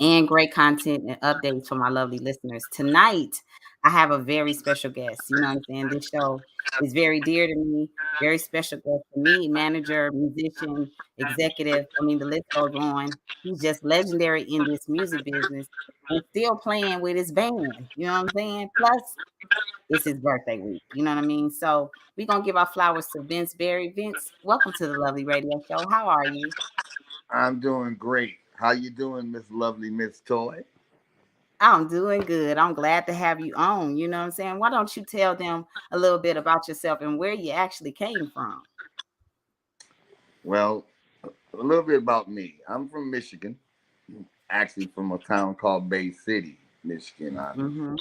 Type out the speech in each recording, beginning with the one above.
and great content and updates for my lovely listeners. Tonight, I have a very special guest. You know what I'm saying? This show is very dear to me, very special guest to me, manager, musician, executive. I mean, the list goes on. He's just legendary in this music business and still playing with his band. You know what I'm saying? Plus, it's his birthday week. You know what I mean? So we're gonna give our flowers to Vince Berry. Vince, welcome to the lovely radio show. How are you? I'm doing great. How you doing, Miss Lovely Miss Toy? I'm doing good. I'm glad to have you on. You know what I'm saying? Why don't you tell them a little bit about yourself and where you actually came from? Well, a little bit about me. I'm from Michigan, actually from a town called Bay City, Michigan. Mm-hmm.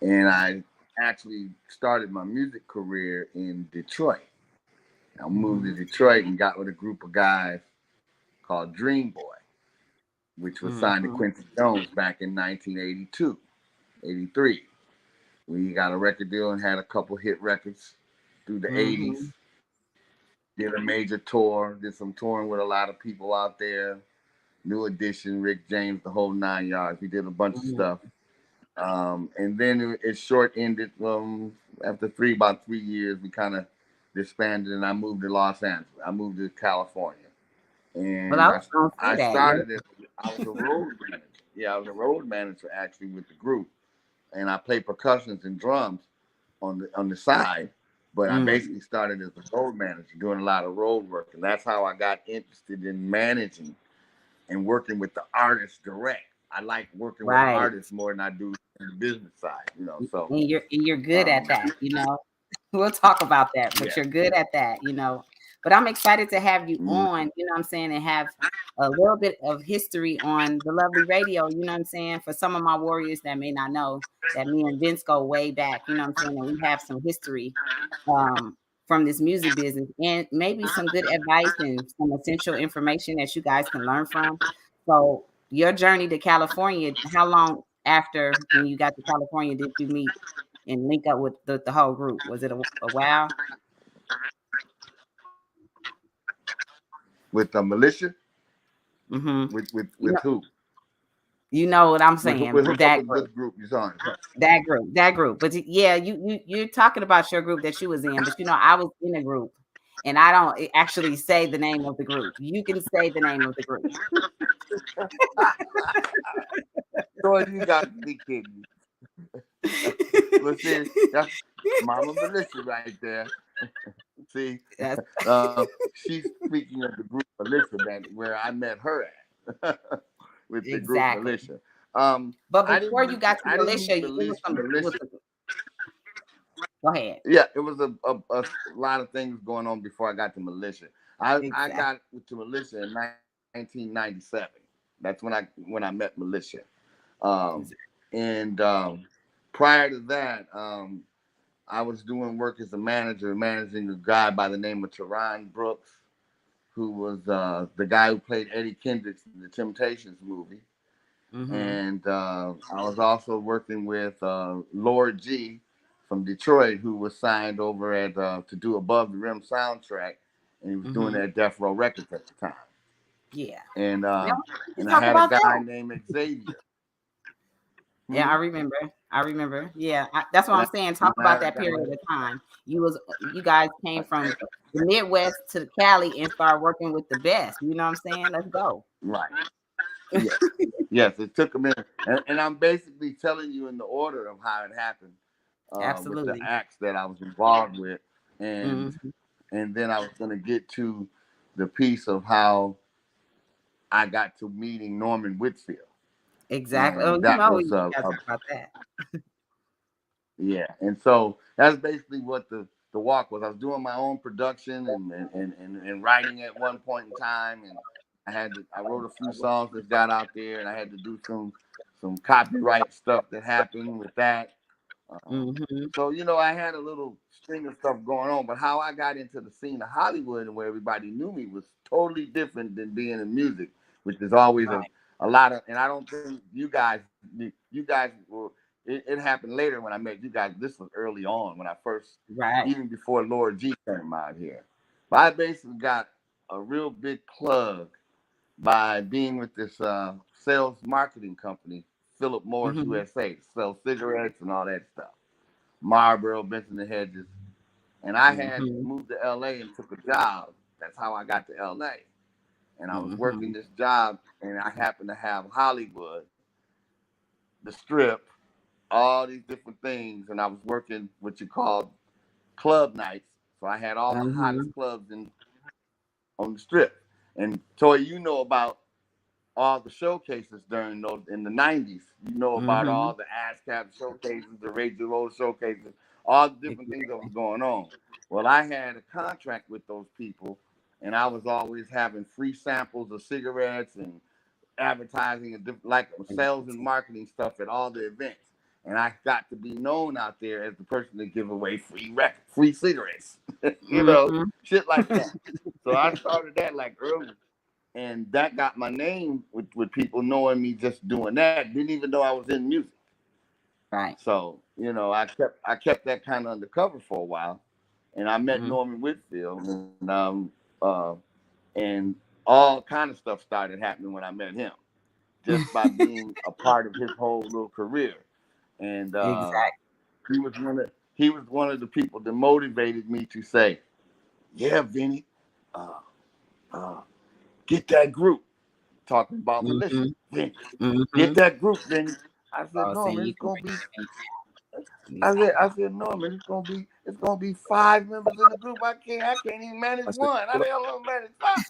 And I actually started my music career in Detroit. I moved to Mm-hmm. Detroit and got with a group of guys called Dream Boy, which was signed to Mm-hmm. Quincy Jones back in 1982, 83. We got a record deal and had a couple hit records through the 80s. Mm-hmm. Did a major tour, did some touring with a lot of people out there. New Edition, Rick James, the whole 9 yards. We did a bunch of Mm-hmm. stuff. And then it short ended after about 3 years. We kind of disbanded, and I moved to Los Angeles. I moved to California, Well, and I I was gonna say I that. started as I was a road manager. Yeah, I was a road manager actually with the group, and I played percussions and drums on the side. But I Mm, basically started as a road manager, doing a lot of road work, and that's how I got interested in managing and working with the artists direct. I like working with right. artists more than I do the business side. So And you're good at um, that. We'll talk about that, but yeah. you're good at that. But I'm excited to have you Mm-hmm. on, you know what I'm saying, and have a little bit of history on the lovely radio, you know what I'm saying? For some of my warriors that may not know that me and Vince go way back, you know what I'm saying? And we have some history um from this music business and maybe some good advice and some essential information that you guys can learn from. So your journey to California, how long after when you got to California did you meet and link up with the whole group? Was it a while? With the militia, Hmm. with You know, who? you know what I'm With saying? with who? That With group, which group you talking? that group. But yeah, you're talking about your group that you was in, but I was in a group, and I don't actually say the name of the group. You can say the name of the group. So you got to be kidding. Well, see, that's Mama Melissa right there. See, That's she's speaking of the group Melissa that where I met her at with the group exactly. Militia. But I before didn't you got to I didn't militia, meet it was some. It was Militia. go ahead. Yeah, it was a lot of things going on before I got to Militia. I Exactly. got to Militia in 1997. That's when I met Militia. Um, and prior to that, I was doing work as a manager, managing a guy by the name of Teron Brooks, who was the guy who played Eddie Kendricks in the Temptations movie. Mm-hmm. And I was also working with Lord G from Detroit, who was signed over at to do Above the Rim soundtrack, and he was doing Mm-hmm. it at Death Row Records at the time. Yeah. And Yeah, um, let's and I talk had a about guy that. named Xavier. Yeah, I Hmm? remember. I remember. Yeah, that's what And I'm I, saying. Talk and I about had a that guy. period of time. You guys came from the Midwest to Cali and started working with the best. You know what I'm saying? Let's go. Right. Yes. Yes. It took a minute, and I'm basically telling you in the order of how it happened with the Absolutely. acts that I was involved with, and Hmm. and then I was going to get to the piece of how I got to meeting Norman Whitfield, Exactly. Oh, and that was we gotta talk about that. yeah. And so that's basically what the walk was. I was doing my own production and writing at one point in time, and I wrote a few songs that got out there, and I had to do some copyright stuff that happened with that. Um, Hmm. so I had a little string of stuff going on, but how I got into the scene of Hollywood and where everybody knew me was totally different than being in music, which is always Right. a lot of. And I don't think you guys were. It happened later when I met you guys. This was early on when I first, Right. even before Lord G came out here. But I basically got a real big plug by being with this sales marketing company, Philip Morris Mhm. USA, sells cigarettes and all that stuff. Marlboro, Benson and Hedges. And I had Mhm. moved to LA and took a job. That's how I got to LA. And I was working Mhm. this job, and I happened to have Hollywood, the Strip, all these different things, and I was working what you call club nights. So I had all the hottest Mhm. clubs in on the Strip. And Toy, you know about all the showcases during those in the '90s. You know about all Mhm. the ASCAP showcases, the Radio Road showcases, all the different things that was Exactly. going on. Well, I had a contract with those people, and I was always having free samples of cigarettes and advertising and like sales and marketing stuff at all the events. And I got to be known out there as the person to give away free cigarettes, Mhm. shit like that. So I started that like early, and that got my name with people knowing me just doing that. Didn't even know I was in music. Right. So I kept that kind of undercover for a while, and I met Mhm. Norman Whitfield, and all kind of stuff started happening when I met him, just by being a part of his whole little career. And Exactly. he was one of the people that motivated me to say, "Yeah, Vinny, uh, uh, get that group." Talking about militia, Mhm. Vinny, get Mhm. that group, Vinny. I said, Oh, saying Norman, you it's can gonna bring be. that in I anytime. said, I said, Norman, it's gonna be 5 members in the group. I can't even manage I said, one. How the hell am I manage five?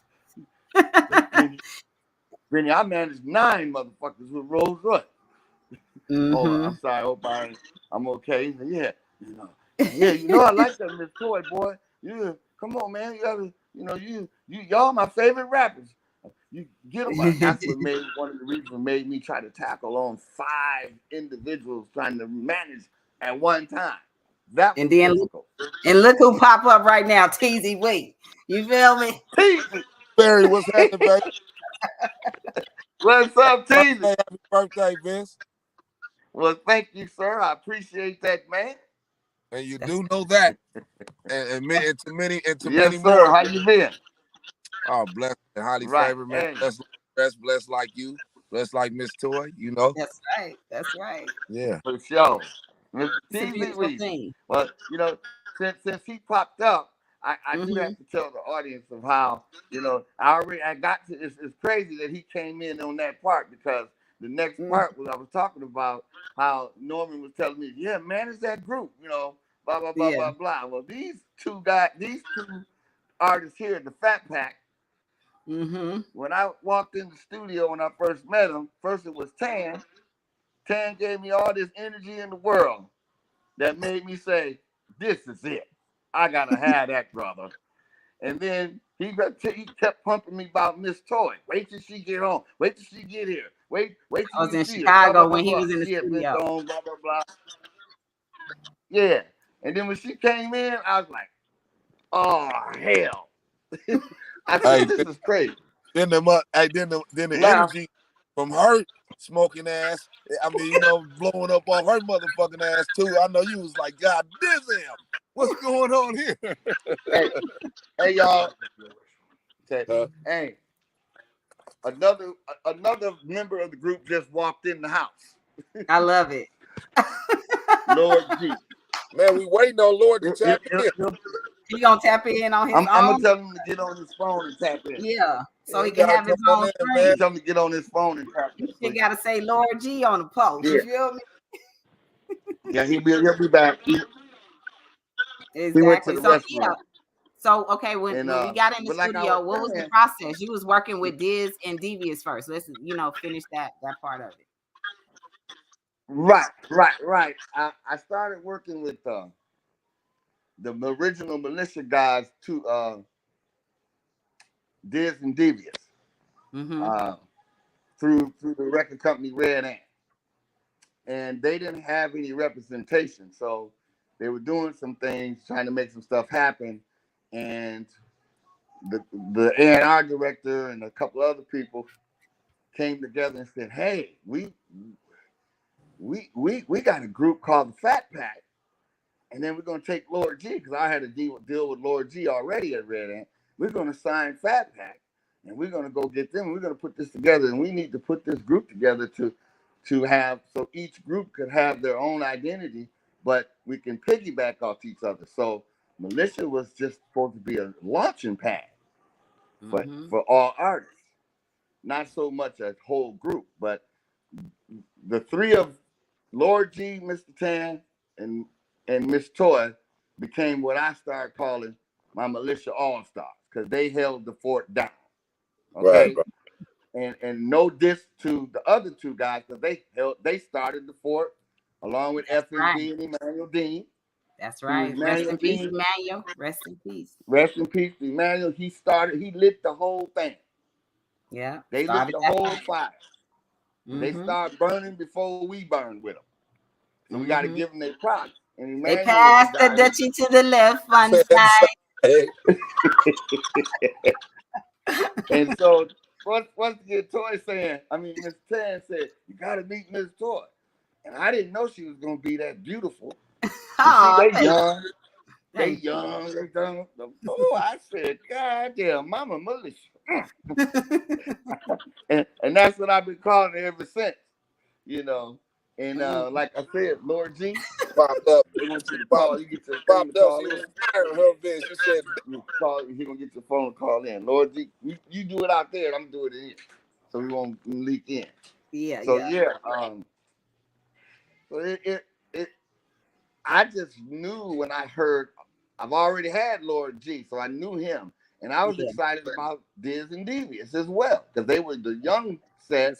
Vinny, I managed 9 motherfuckers with Rolls Royce. Oh, I'm Mhm. sorry. I hope I'm okay. He said, yeah, yeah, I like that Miss Toy boy. You come on, man. You gotta, y'all my favorite rappers. You get them. That's what made one of the reasons made me try to tackle on 5 individuals trying to manage at one time. That And was then difficult. look who pop up right now, TZ Wee. You feel me? Teasy, Barry, what's happening, baby? what's up, Teasy? Happy birthday, Vince. Well, thank you, sir. I appreciate that, man. And you That's do know that. And to many Yes, more. sir. How you been? Oh, blessed and highly Right. favored, man. Hey, Blessed like you. Blessed like Miss Toy, you know. that's right. That's right. Yeah. for sure. Mr. It's a Teasy beautiful Weezy. thing. Well, since he popped up, I do Mhm. have to tell the audience of how, I got to it's crazy that he came in on that part, because the next Mhm. part was I was talking about how Norman was telling me, yeah, manage that group, blah blah blah Yeah. blah blah. Well, these two artists here, the Fat Pack, Mhm. when I walked in the studio when I first met him, first it was Tan. Tan gave me all this energy in the world that made me say, "This is it. I gotta have that, brother." And then he kept pumping me about Miss Toy. Wait till she get home. Wait till she get here. Wait till I was you in see her. Blah blah Chicago blah when he blah. was in the She had been studio. gone. Blah blah blah. Yeah. And then when she came in, I was like, "Oh hell!" I Hey, said, "This is crazy." then the Now, energy from her smoking ass. I mean, blowing up off her motherfucking ass too. I know you was like, God damn, what's going on here? hey, hey, y'all. Say, Huh? hey, another member of the group just walked in the house. I love it. Lord G. Man, we waiting on Lord to He'll- tap he'll- in. he'll- He gonna tap in on his I'm gonna own. tell him to get on his phone and tap in. Yeah. So Yeah, he he can gotta have come his on own in, You man. screen. tell him to get on his phone and tap You in. should gotta say Lord G on the post. You Yeah, feel me? yeah, he'll be back. He went to Exactly. the So yeah. restroom, So okay, when and we got in the but like I was studio, what was the saying, process? You was working with Diz and Devious first. Let's finish that part of it. right. I started working with the original militia guys to Diz and Devious Mm-hmm. uh, through the record company Red Ant, and they didn't have any representation, so they were doing some things, trying to make some stuff happen, and the A&R director and a couple other people came together and said, "Hey, we got a group called the Fat Pack, and then we're gonna take Lord G, because I had a deal with Lord G already at Red Ant. We're gonna sign Fat Pack, and we're gonna go get them. We're gonna put this together, and we need to put this group together to have so each group could have their own identity, but we can piggyback off each other. So militia was just supposed to be a launching pad for all artists, not so much a whole group, but the three of Lord G, Mr. Tan, and Miss Toy became what I started calling my militia all stars because they held the fort down. Right, Okay, and no diss to the other two guys because they started the fort along with That's right. FMD and Emmanuel Dean. That's Who was right. Rest Emmanuel in peace, Dean? Emmanuel. Rest in peace. Rest in peace, Emmanuel. He lit the whole thing. Yeah. They lit Started the that whole fire. fire. And they Mm-hmm. started burning before we burned with them. So we got to Mm-hmm. give them their props. And They Emmanuel was the passed the guy duchy to the left one right. side. And so once again, Toy saying, I mean, Miss Tan said, you got to meet Miss Toy. And I didn't know she was going to be that beautiful. And see, Oh, they thank you. young. They Thank young. They done. Oh, I said, God damn, Mama Militia. And that's what I've been calling her ever since, you know. And you. like I said, Lord G, Popped up. they want you to Pop, call. You get your thing to popped up. call She was in. firing her bitch. She said, You call. He gonna get your phone to call in. Lord G, you do it out there, and I'm doing it here, so we won't leak in. Yeah, So yeah, yeah, so it I just knew when I heard. I've already had Lord G, so I knew him, and I was yeah, excited about Diz and Devious as well because they were the young set,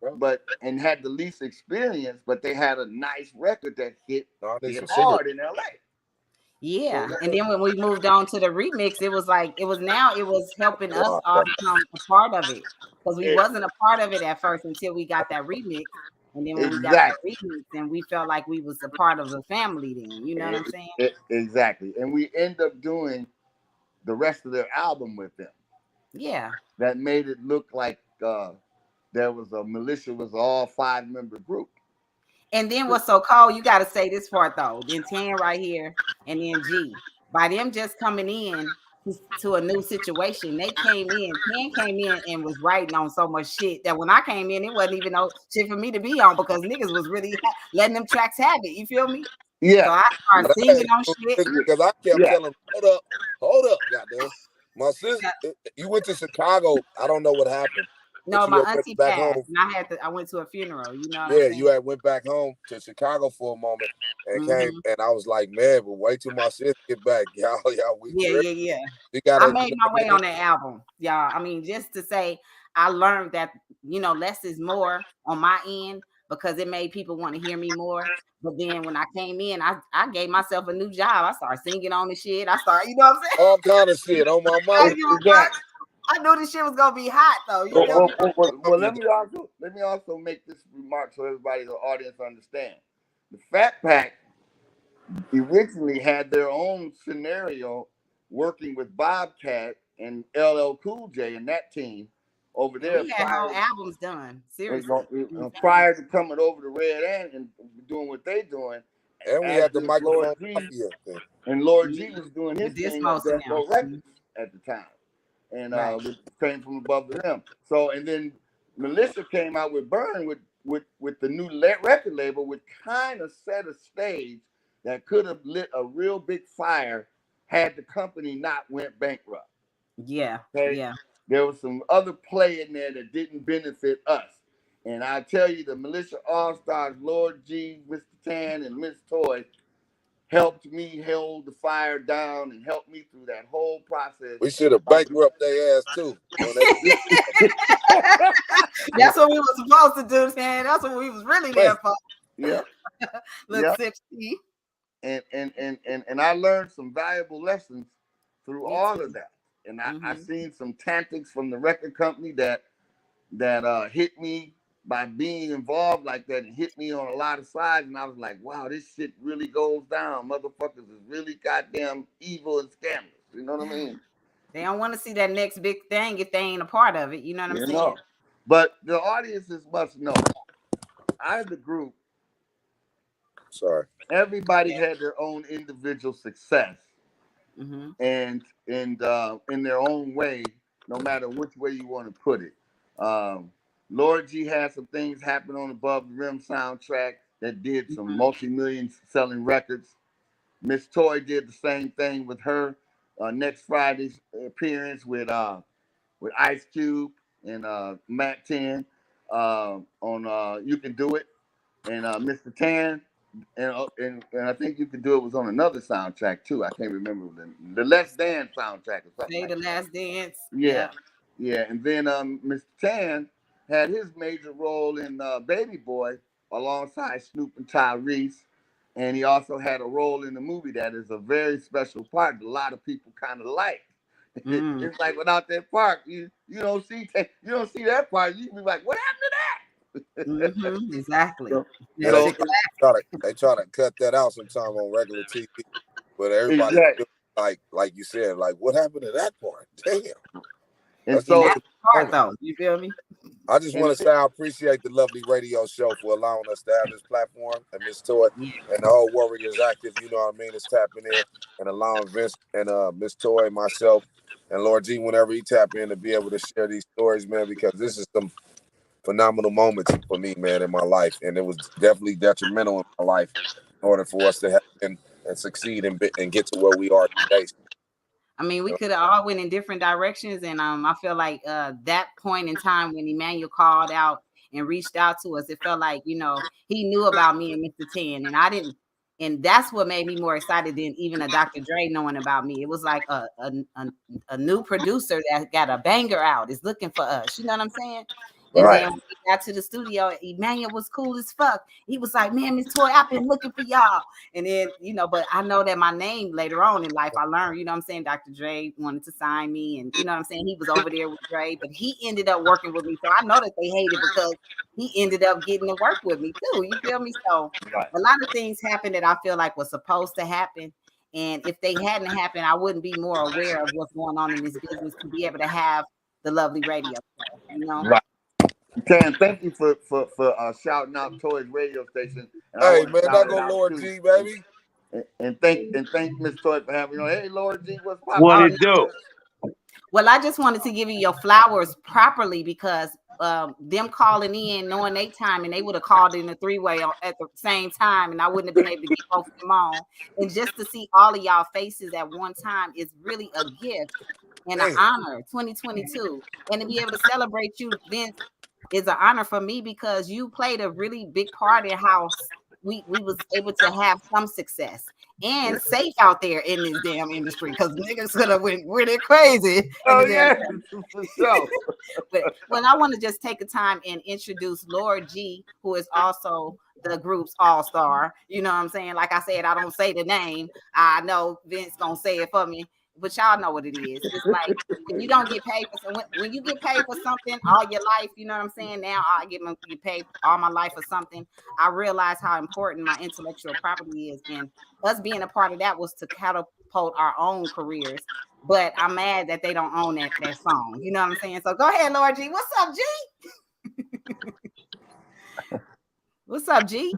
bro, but and had the least experience, but they had a nice record that no, I need hit some cigarettes. hard in LA. So yeah. And then when we moved on to the remix, it was like it was helping us Wow. all become a part of it because we it, wasn't a part of it at first until we got that remix. And then when we got that exactly, remix, and we felt like we was a part of the family. Then you know what I'm saying? exactly, and we end up doing the rest of their album with them. Yeah. That made it look like there was a militia was an all 5-member group. And then what's so cold, you got to say this part though. Then 10 right here, and then G. By them just coming in to a new situation, they came in. 10 came in and was writing on so much shit that when I came in, it wasn't even no shit for me to be on because niggas was really letting them tracks have it. You feel me? So Yeah, I started But I had singing to on do shit. this because I kept yeah. telling him, hold up, goddamn. My sister, you went to Chicago. I don't know what happened, No, but you my had went auntie back passed, home. and I went to a funeral. You know what I'm Yeah, you saying? had went back home to Chicago for a moment and came, Hmm. and I was like, man, but wait till my sister get back, y'all, Yeah, yeah, yeah. we I gotta, you made know my what I way mean? on that album, y'all. I mean, just to say, I learned that less is more on my end because it made people want to hear me more. But then when I came in, I gave myself a new job. I started singing on the shit. I started, you know what I'm saying? All kind of shit on my I mama. didn't give a fuck. Exactly. I knew this shit was gonna be hot though. You On feel my me? Well, mama, let me also make this remark so everybody in the audience understand. The Fat Pack originally had their own scenario working with Bobcat and LL Cool J and that team over And there we had whole albums done. Seriously. prior to coming over to Red Ant and doing what they doing, and we as had the did Lord microphone G, mafia thing. and Lord G Mhm. was doing With his this thing at most of Death them. Row Records at the time, and Right. which came from above the rim. So and then Melissa came out with Burn with the new record label, which kind of set a stage that could have lit a real big fire had the company not went bankrupt. Yeah. Okay, Yeah. there was some other play in there that didn't benefit us. And I tell you, the Militia All Stars, Lord G, Mr. Tan, and Miss Toy helped me hold the fire down and helped me through that whole process. We should have bankrupt their ass too on that. That's what we was supposed to do, man. That's what we was really Man, there for. Yeah, Look, yeah. 60. And I learned some valuable lessons through Me all too. of that. And I Hmm. seen some tactics from the record company that hit me by being involved like that and hit me on a lot of sides. And I was like, wow, this shit really goes down. Motherfuckers is really goddamn evil and scandalous. You know what I mean? They don't want to see that next big thing if they ain't a part of it. You know what I'm You saying? know. But the audiences must know. Out of the group, sorry. everybody had their own individual success Hmm. and in their own way. no matter which way you want to put it. Um, Lord G had some things happen on Above the Rim soundtrack that did some multi-million selling records. Miss Toy did the same thing with her next Friday's appearance with Ice Cube and Mac 10 on You Can Do It, and Mr. Tan, and I think You Can Do It was on another soundtrack too. I can't remember the Let's Dance soundtrack or something Say like the that. last dance. Yeah, Yep. yeah, and then Mr. Tan had his major role in Baby Boy alongside Snoop and Tyrese, and he also had a role in the movie that is a very special part that a lot of people kind of like. Mm. It's like without that part, you don't see that part. You be like, what happened to that? Exactly. so, And That they so shit they try to cut that out sometime on regular TV, but everybody exactly, still like you said, like what happened to that part? Damn, and that's and still so that's the the part moment. though. You feel me? I just and want to say I appreciate the lovely radio show for allowing us to have this platform and Miss Toy Yeah. and the whole Warriors Active, you know what I mean, is tapping in and allowing Vince and Miss Toy, myself, and Lord G whenever he tap in to be able to share these stories, man, because this is some phenomenal moments for me, man, in my life. And it was definitely detrimental in my life in order for us to have and succeed and get to where we are today. I mean, we could have all went in different directions, and I feel like that point in time when Emmanuel called out and reached out to us, it felt like he knew about me and Mr. Ten, and I didn't, and that's what made me more excited than even a Dr. Dre knowing about me. It was like a new producer that got a banger out is looking for us. You know what I'm saying? And Right. then when we got to the studio, Emmanuel was cool as fuck. He was like, "Man, Miss Toy, I've been looking for y'all." And then, but I know that my name later on in life, I learned, you know what I'm saying? Dr. Dre wanted to sign me, and you know what I'm saying? He was over there with Dre, but he ended up working with me. So I know that they hated because he ended up getting to work with me too. You feel me? So right, a lot of things happened that I feel like was supposed to happen. And if they hadn't happened, I wouldn't be more aware of what's going on in this business to be able to have the lovely radio show. right. Tan, thank you for shouting out Toy's radio station, and I Hey want to man, shout that it go out Lord too. G, baby. And thank Miss Toy for having me on. Hey, Lord G, what's What poppin'? Oh, it do? well, I just wanted to give you your flowers properly because them calling in, knowing they time, and they would have called in a three-way at the same time, and I wouldn't have been able to get both of them on. And just to see all of y'all faces at one time is really a gift and an Damn. honor. 2022, and to be able to celebrate you, Vince, is an honor for me because you played a really big part in how we was able to have some success and safe out there in this damn industry because niggas could have went really crazy in Oh the damn. yeah, for sure. But I want to just take a time and introduce Lord G, who is also the group's all-star. You know what I'm saying? Like I said, I don't say the name. I know Vince gonna say it for me, but y'all know what it is. It's like when you don't get paid for when you get paid for something all your life, you know what I'm saying? Now I get paid all my life for something. I realize how important my intellectual property is, and us being a part of that was to catapult our own careers. But I'm mad that they don't own that song. You know what I'm saying? So go ahead, Lord G. What's up, G? What's up, G?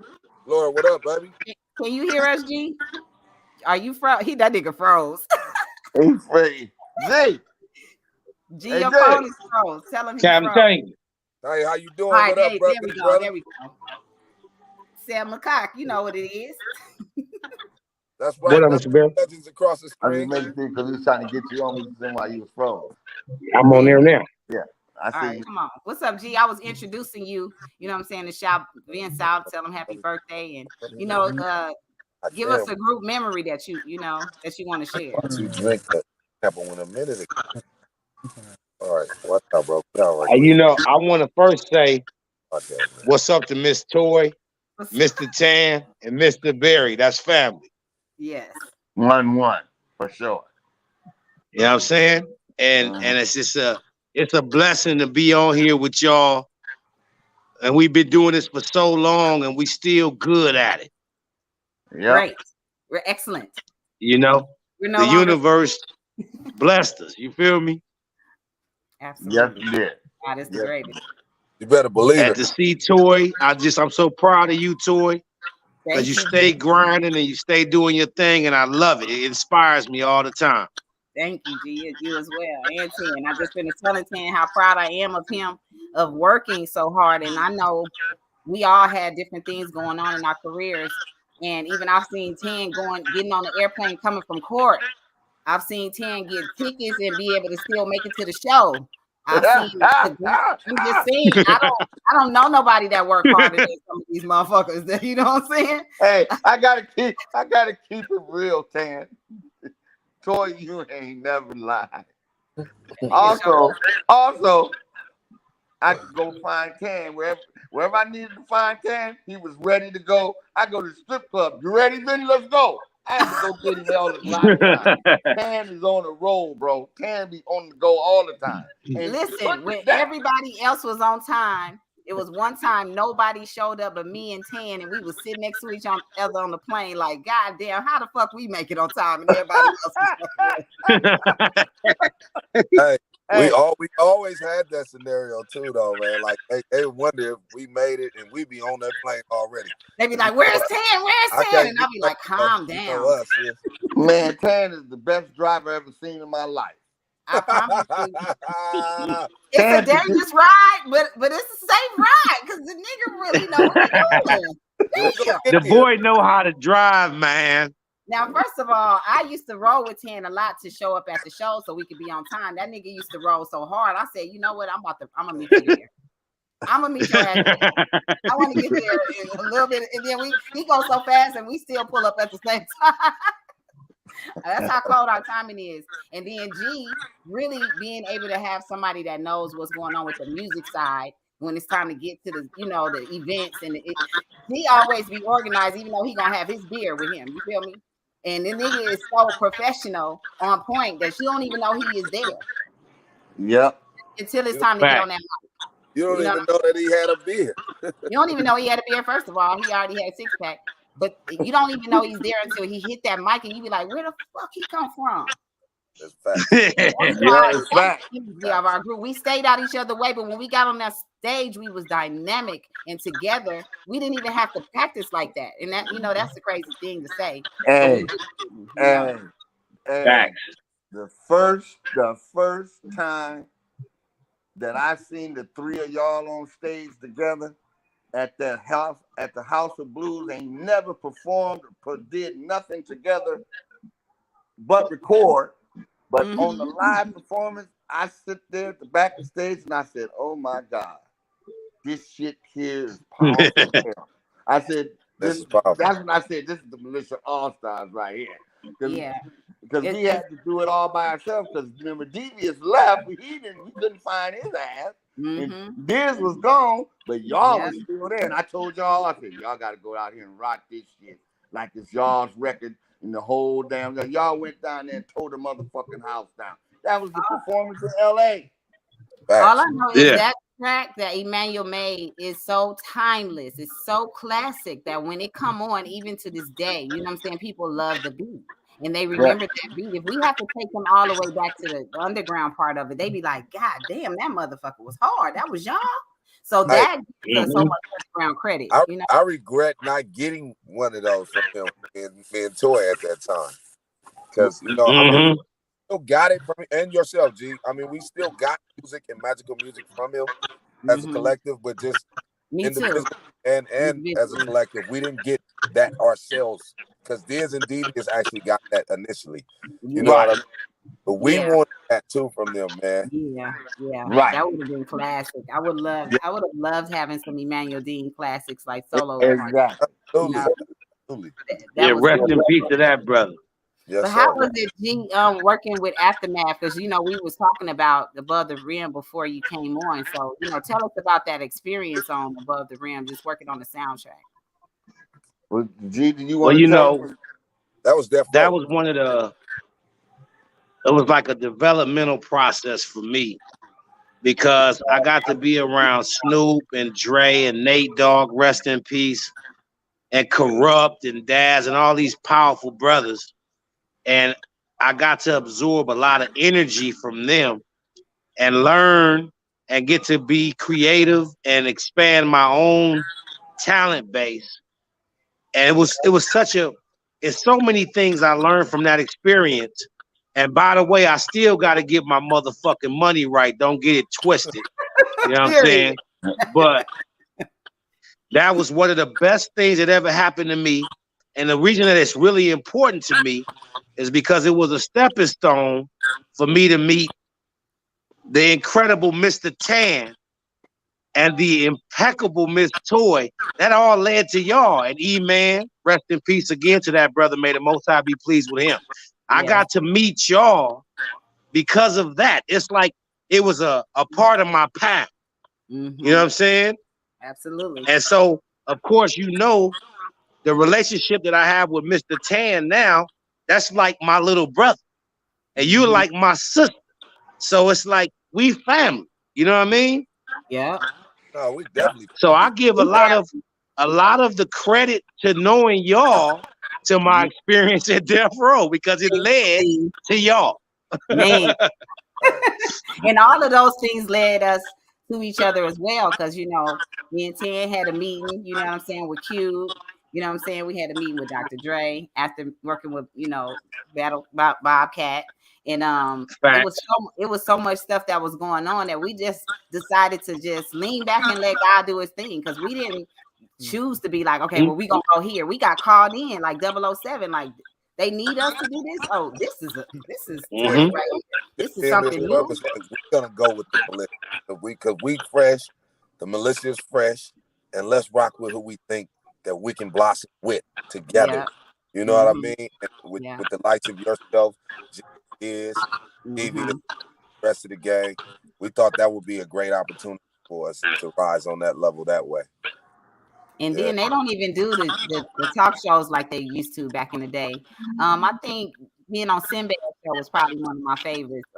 Lord, what up, baby? Can you hear us, G? Are you froze? That nigga froze. He's free. Jay, G, hey your Jay. phone is froze. Tell him he Time froze. change. Hey, how you All doing? right, What up, there brother? we go. Brother? There we go. Sam McCock, you know what it is. That's What right, up, brother. Mr. Bill? Legends across the I just screen. making sure because he was trying to get you on me while you was froze. I'm on Yeah. there now. Yeah, I All see right, you. come on. What's up, G? I was introducing you, you know what I'm saying, to shout Vince out, tell him happy birthday, and I give us can't a group memory that you want to share. to drink that happened when a minute ago. All right, watch out, bro. Get out right quick. I want to first say Watch out, man. what's up to Miss Toy, Mr. Tan, and Mr. Berry. That's family. Yes. 1-1 for sure. You know what I'm saying? And it's just it's a blessing to be on here with y'all. And we've been doing this for so long, and we still good at it. Yep. Great. We're excellent. You know, We're no the longer universe blessed us. You feel me? Yes, absolutely. you did. God is the Yes. greatest. You better believe And it. to see Toy, I'm so proud of you, Toy, because Thank you you. stay grinding and you stay doing your thing, and I love it. It inspires me all the time. Thank you, G. You as well. And 10. I just finished telling 10 how proud I am of him of working so hard. And I know we all had different things going on in our careers. And even I've seen 10 getting on the airplane coming from court. I've seen 10 get tickets and be able to still make it to the show. I've seen I'm just saying, I don't know nobody that work harder than some of these motherfuckers. That you know what I'm saying? Hey, I gotta keep it real, Tan. Toy, you ain't never lied. Also, I could go find Tan wherever I needed to find Tan. He was ready to go. I go to the strip club. You ready, Vinny? Let's go. I had to go get him all the time. Tan is on the roll, bro. Tan be on the go all the time. And listen, when everybody else was on time, it was one time nobody showed up but me and Tan, and we was sitting next to each other on the plane, like, God damn, how the fuck we make it on time and everybody else Hey, we always had that scenario too, though, man. Like they wonder if we made it and we be on that plane already. They be like, "Where's Tan? Where's Tan?" And I'll be like, "Calm down." Us, yeah. Man, Tan is the best driver I've ever seen in my life. I promise you. It's a dangerous ride, but it's a safe ride because the nigga really know what he's doing. The boy know how to drive, man. Now, first of all, I used to roll with Tan a lot to show up at the show so we could be on time. That nigga used to roll so hard. I said, you know what? I'm gonna meet you there. I'm gonna meet your ass there. I want to get there in a little bit, and then he goes so fast, and we still pull up at the same time. That's how cold our timing is. And then G really being able to have somebody that knows what's going on with the music side when it's time to get to the the events, and he always be organized, even though he gonna have his beer with him. You feel me? And the nigga is so professional on point that you don't even know he is there. Yep. Until it's time to get on that mic. You don't even know that he had a beer. You don't even know he had a beer. First of all, he already had a 6-pack. But you don't even know he's there until he hit that mic, and you be like, "Where the fuck he come from?" That's fact. That's fact. Of our group, we stayed out each other's way, but when we got on that stage, we was dynamic and together. We didn't even have to practice like that, and that that's the crazy thing to say. Hey, the first time that I seen the three of y'all on stage together at the House of Blues, ain't never performed or did nothing together but record. But on the live performance, I sit there at the back of the stage and I said, "Oh my God, this shit here is powerful." I said, that's when I said, "This is the Militia All Stars right here." Because we had to do it all by ourselves. Because remember, Devious left, he couldn't find his ass. And Diz was gone, but y'all was still there. And I told y'all, I said, "Y'all got to go out here and rock this shit like it's y'all's record." And the whole damn y'all went down there and tore the motherfucking house down. That was the performance in LA. All I know is that track that Emmanuel made is so timeless. It's so classic that when it come on, even to this day, you know what I'm saying, people love the beat. And they remember that beat. If we have to take them all the way back to the underground part of it, they be like, "God damn, that motherfucker was hard. That was y'all." So that gives us so much underground credit. I regret not getting one of those from him and Toy at that time. Because, I mean, we still got it from him and yourself, G. I mean, we still got music and magical music from him as a collective, but just individually and as a collective, we didn't get that ourselves. Because Diz and Dee has actually got that initially. You know what I mean? But we wanted that too from them, man. Yeah. Right. That would have been classic. I would have loved having some Emmanuel Dean classics like solo. Exactly. Absolutely. Rest in peace to that brother. Yes, but how was it, G, working with Aftermath? Because we was talking about Above the Rim before you came on. So tell us about that experience on Above the Rim, just working on the soundtrack. Well, G, do you want to that was definitely that was one of the. It was like a developmental process for me because I got to be around Snoop and Dre and Nate Dogg, rest in peace, and Corrupt and Daz and all these powerful brothers. And I got to absorb a lot of energy from them and learn and get to be creative and expand my own talent base. And it's so many things I learned from that experience. And by the way, I still got to get my motherfucking money right. Don't get it twisted. You know what I'm saying? But that was one of the best things that ever happened to me. And the reason that it's really important to me is because it was a stepping stone for me to meet the incredible Mr. Tan and the impeccable Miss Toy. That all led to y'all. And E-Man, rest in peace again to that brother. May the Most High be pleased with him. I got to meet y'all because of that. It's like it was a part of my path. You know what I'm saying? Absolutely. And so, of course, you know, the relationship that I have with Mr. Tan now, that's like my little brother. And you're like my sister. So it's like we family. You know what I mean? Yeah. No, we definitely. So I give a lot of the credit to knowing y'all to my experience at Death Row because it led to y'all. Man. And all of those things led us to each other as well, because you know, me and Tan had a meeting, you know what I'm saying, with Cube. You know what I'm saying? We had a meeting with Dr. Dre after working with, you know, Bobcat. And it was so much stuff that was going on that we just decided to just lean back and let God do his thing, because we didn't choose to be like, okay, well, we gonna go here. We got called in like 007, like they need us to do this. Oh, this is right here. This is something new. We're gonna go with the militia because we fresh, the militia is fresh, and let's rock with who we think that we can blossom with together. You know what I mean? And with the likes of yourself, Stevie, the rest of the gang, we thought that would be a great opportunity for us to rise on that level that way. And then they don't even do the talk shows like they used to back in the day. I think being on Sinbad show was probably one of my favorites.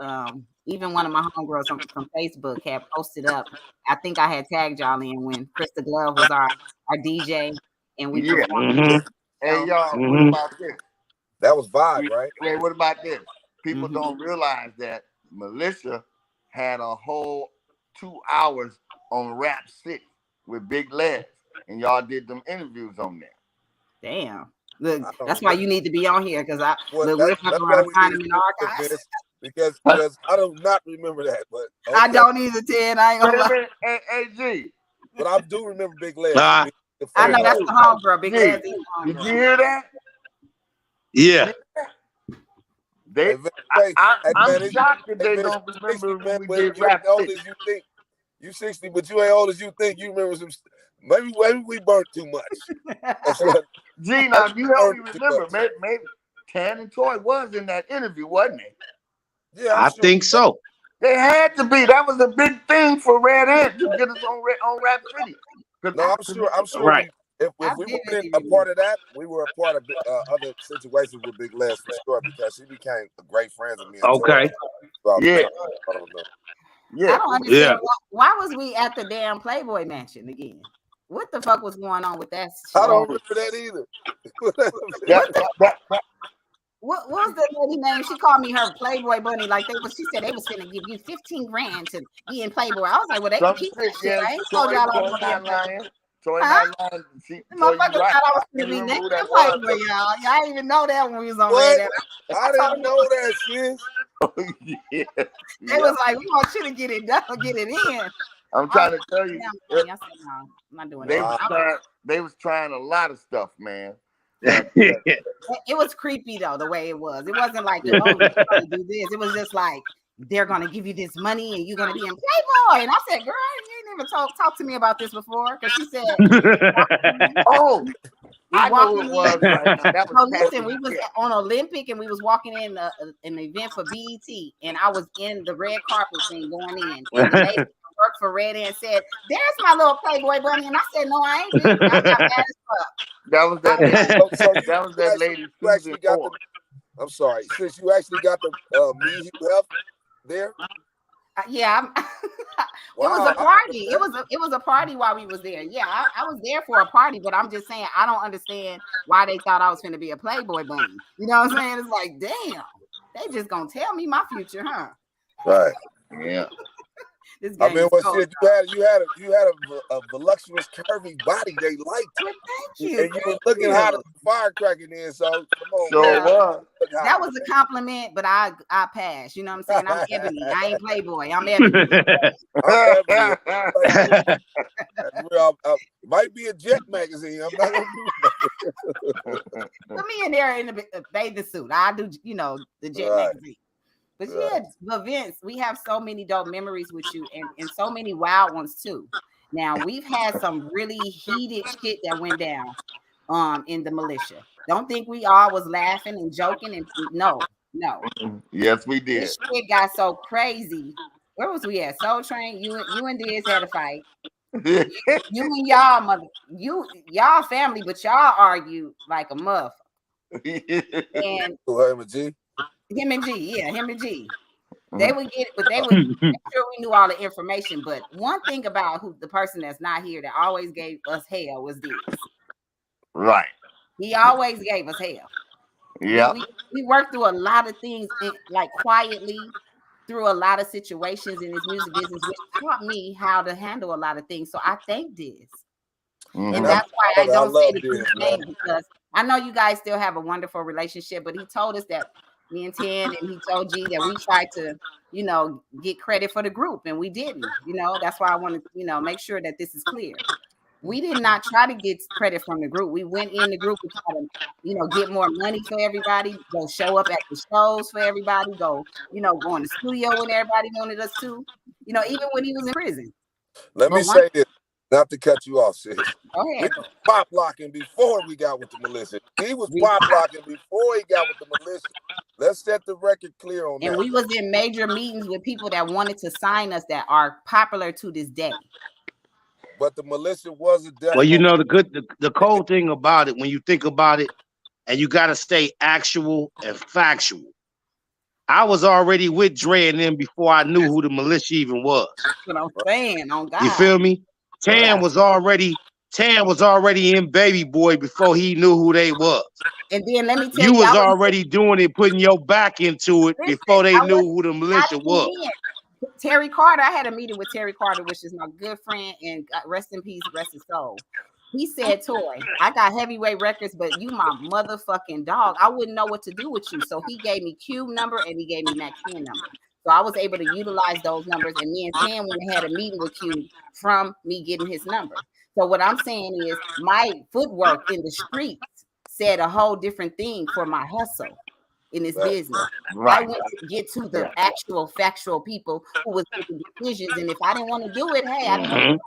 Even one of my homegirls from Facebook had posted up. I think I had tagged y'all in when Krista Glove was our DJ, and we performed. Hey y'all, what about this? That was vibe, right? Hey, what about this? People don't realize that Militia had a whole 2 hours on Rap City with Big Les, and y'all did them interviews on there. Damn. Look, that's why you need to be on here, because we're fucking that's around finding in our archives. Because I do not remember that, but okay. I don't either, Ted. I ain't gonna lie. Hey, G. But I do remember Big Les. I know that's the homegirl. Big Les. Did you hear that? Yeah. I'm shocked that they don't remember when we did Rap City. As you think. You 60, but you ain't old as you think. You remember some. Maybe we burnt too much. Gee, now you help me remember. Maybe Tan and Toy was in that interview, wasn't they? Yeah, I think so. They had to be. That was a big thing for Red Ant to get us on Rap City. No, I'm sure. Right. If we were a part of that, we were a part of other situations with Big Les for sure, because he became a great friend of me. Okay. Yeah. I don't understand why was we at the damn Playboy Mansion again? What the fuck was going on with that? I don't remember that either. What was the lady name? She called me her Playboy bunny. Like she said they was gonna give you 15 grand to be in Playboy. I was like, well, they can keep that shit. I ain't told y'all I was gonna be lying. Motherfuckers thought I was gonna be naked in Playboy, y'all. Y'all didn't even know that when we was on there. I didn't know that, sis. Yeah. They was like, we want you to get it done, get it in. I'm trying to tell you. I said, no, I'm not doing that. They was trying a lot of stuff, man. It was creepy though, the way it was. It wasn't like, oh, you're gonna do this. It was just like, they're gonna give you this money and you're gonna be in Playboy. And I said, girl, you ain't never talk to me about this before. Because she said, oh, I know who it was. Listen, we was on Olympic and we was walking in an event for BET, and I was in the red carpet thing going in. And the lady worked for Red and said, "There's my little Playboy bunny," and I said, "No, I ain't." I got mad as fuck. That was that lady. That was that lady. You actually got the, I'm sorry, since you actually got the Me Who Helped there. Yeah, wow. It was a party. It was a party while we was there. Yeah, I was there for a party, but I'm just saying I don't understand why they thought I was going to be a Playboy bunny. You know what I'm saying? It's like, damn, they just gonna tell me my future, huh? Right. Yeah. This I game mean, is well, cold. shit, you had a voluptuous, curvy body they liked, Well, thank you. and you was Thank looking hot as you. a firecracker then. So come on, Sure man, Yeah. was. look hot. That was a compliment, but I pass. You know what I'm saying? I'm ebony. I ain't Playboy. I'm ebony. I'm Ebony. Playboy. That's real. Might be a Jet magazine. I'm not gonna do nothing. Put me in there in a bathing suit. I do, the Jet Right, magazine. But right. yeah, but Vince, we have so many dope memories with you and so many wild ones too. Now we've had some really heated shit that went down in the militia. Don't think we all was laughing and joking and no. Yes, we did. This shit got so crazy. Where was we at? Soul Train, you and Diz had a fight. You and y'all y'all family, but y'all argued like a muff. And Who, him and G? him and G, yeah, him and G. They would get it, but they would make sure we knew all the information. But one thing about the person that's not here that always gave us hell was this. Right. He always gave us hell. Yeah. We worked through a lot of things like quietly through a lot of situations in this music business, which taught me how to handle a lot of things. So I thank this. And And that's that's why I I don't say love the this, group man. name because I know you guys still have a wonderful relationship, but he told us that me and Ten and he told G that we tried to, get credit for the group and we didn't, that's why I want to, make sure that this is clear. We did not try to get credit from the group. We went in the group to try to, get more money for everybody, go show up at the shows for everybody, go in the studio when everybody wanted us to, even when he was in prison. Let me But one, say this, not to cut you off, sis. go We ahead. was pop locking before we got with the militia. He was We pop locking before he got with the militia. Let's set the record clear on And that. we was in major meetings with people that wanted to sign us that are popular to this day. But the militia was a death Well, row. the cold thing about it, when you think about it, and you got to stay actual and factual. I was already with Dre and them before I knew who the militia even was. That's what I'm saying. On You God. feel me? Yeah. Tan was already in Baby Boy before he knew who they was. And then let me tell You you, was already doing it, putting your back into it before they knew who the militia was. Terry Carter. I had a meeting with Terry Carter, which is my good friend, and rest in peace, rest his soul. He said, Toy, I got heavyweight records, but you my motherfucking dog. I wouldn't know what to do with you. So he gave me Cube number and he gave me Max 10 number. So I was able to utilize those numbers. And me and Tan went and had a meeting with Cube from me getting his number. So what I'm saying is my footwork in the streets said a whole different thing for my hustle in this business. Right. I went to get to the actual factual people who was making decisions. And if I didn't want to do it, hey, I didn't want to do it.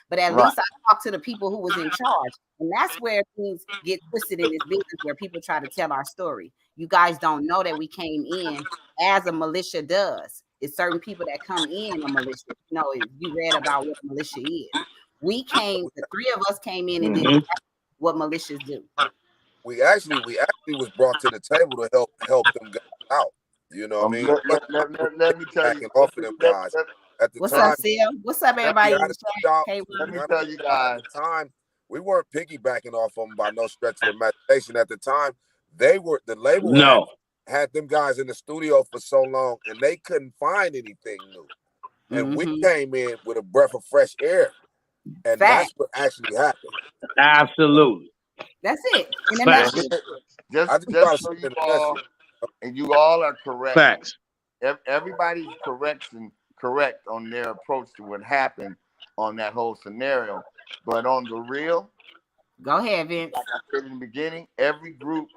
But at least I talked to the people who was in charge. And that's where things get twisted in this business where people try to tell our story. You guys don't know that we came in as a militia does. It's certain people that come in a militia. If you read about what a militia is. The three of us came in and did what militias do. We actually was brought to the table to help them guys out. You know what I mean? Let me tell you. Off of them guys. At the What's time, up, Sil? What's up, everybody? let me tell you guys. At the time, we weren't piggybacking off of them by no stretch of the imagination. At the time, the label had them guys in the studio for so long, and they couldn't find anything new. And we came in with a breath of fresh air, and that's what actually happened. Absolutely. That's it. Just so you all, and you all are correct. Facts. Everybody's correct on their approach to what happened on that whole scenario. But on the real, go ahead, Vince. Like I said in the beginning, every group,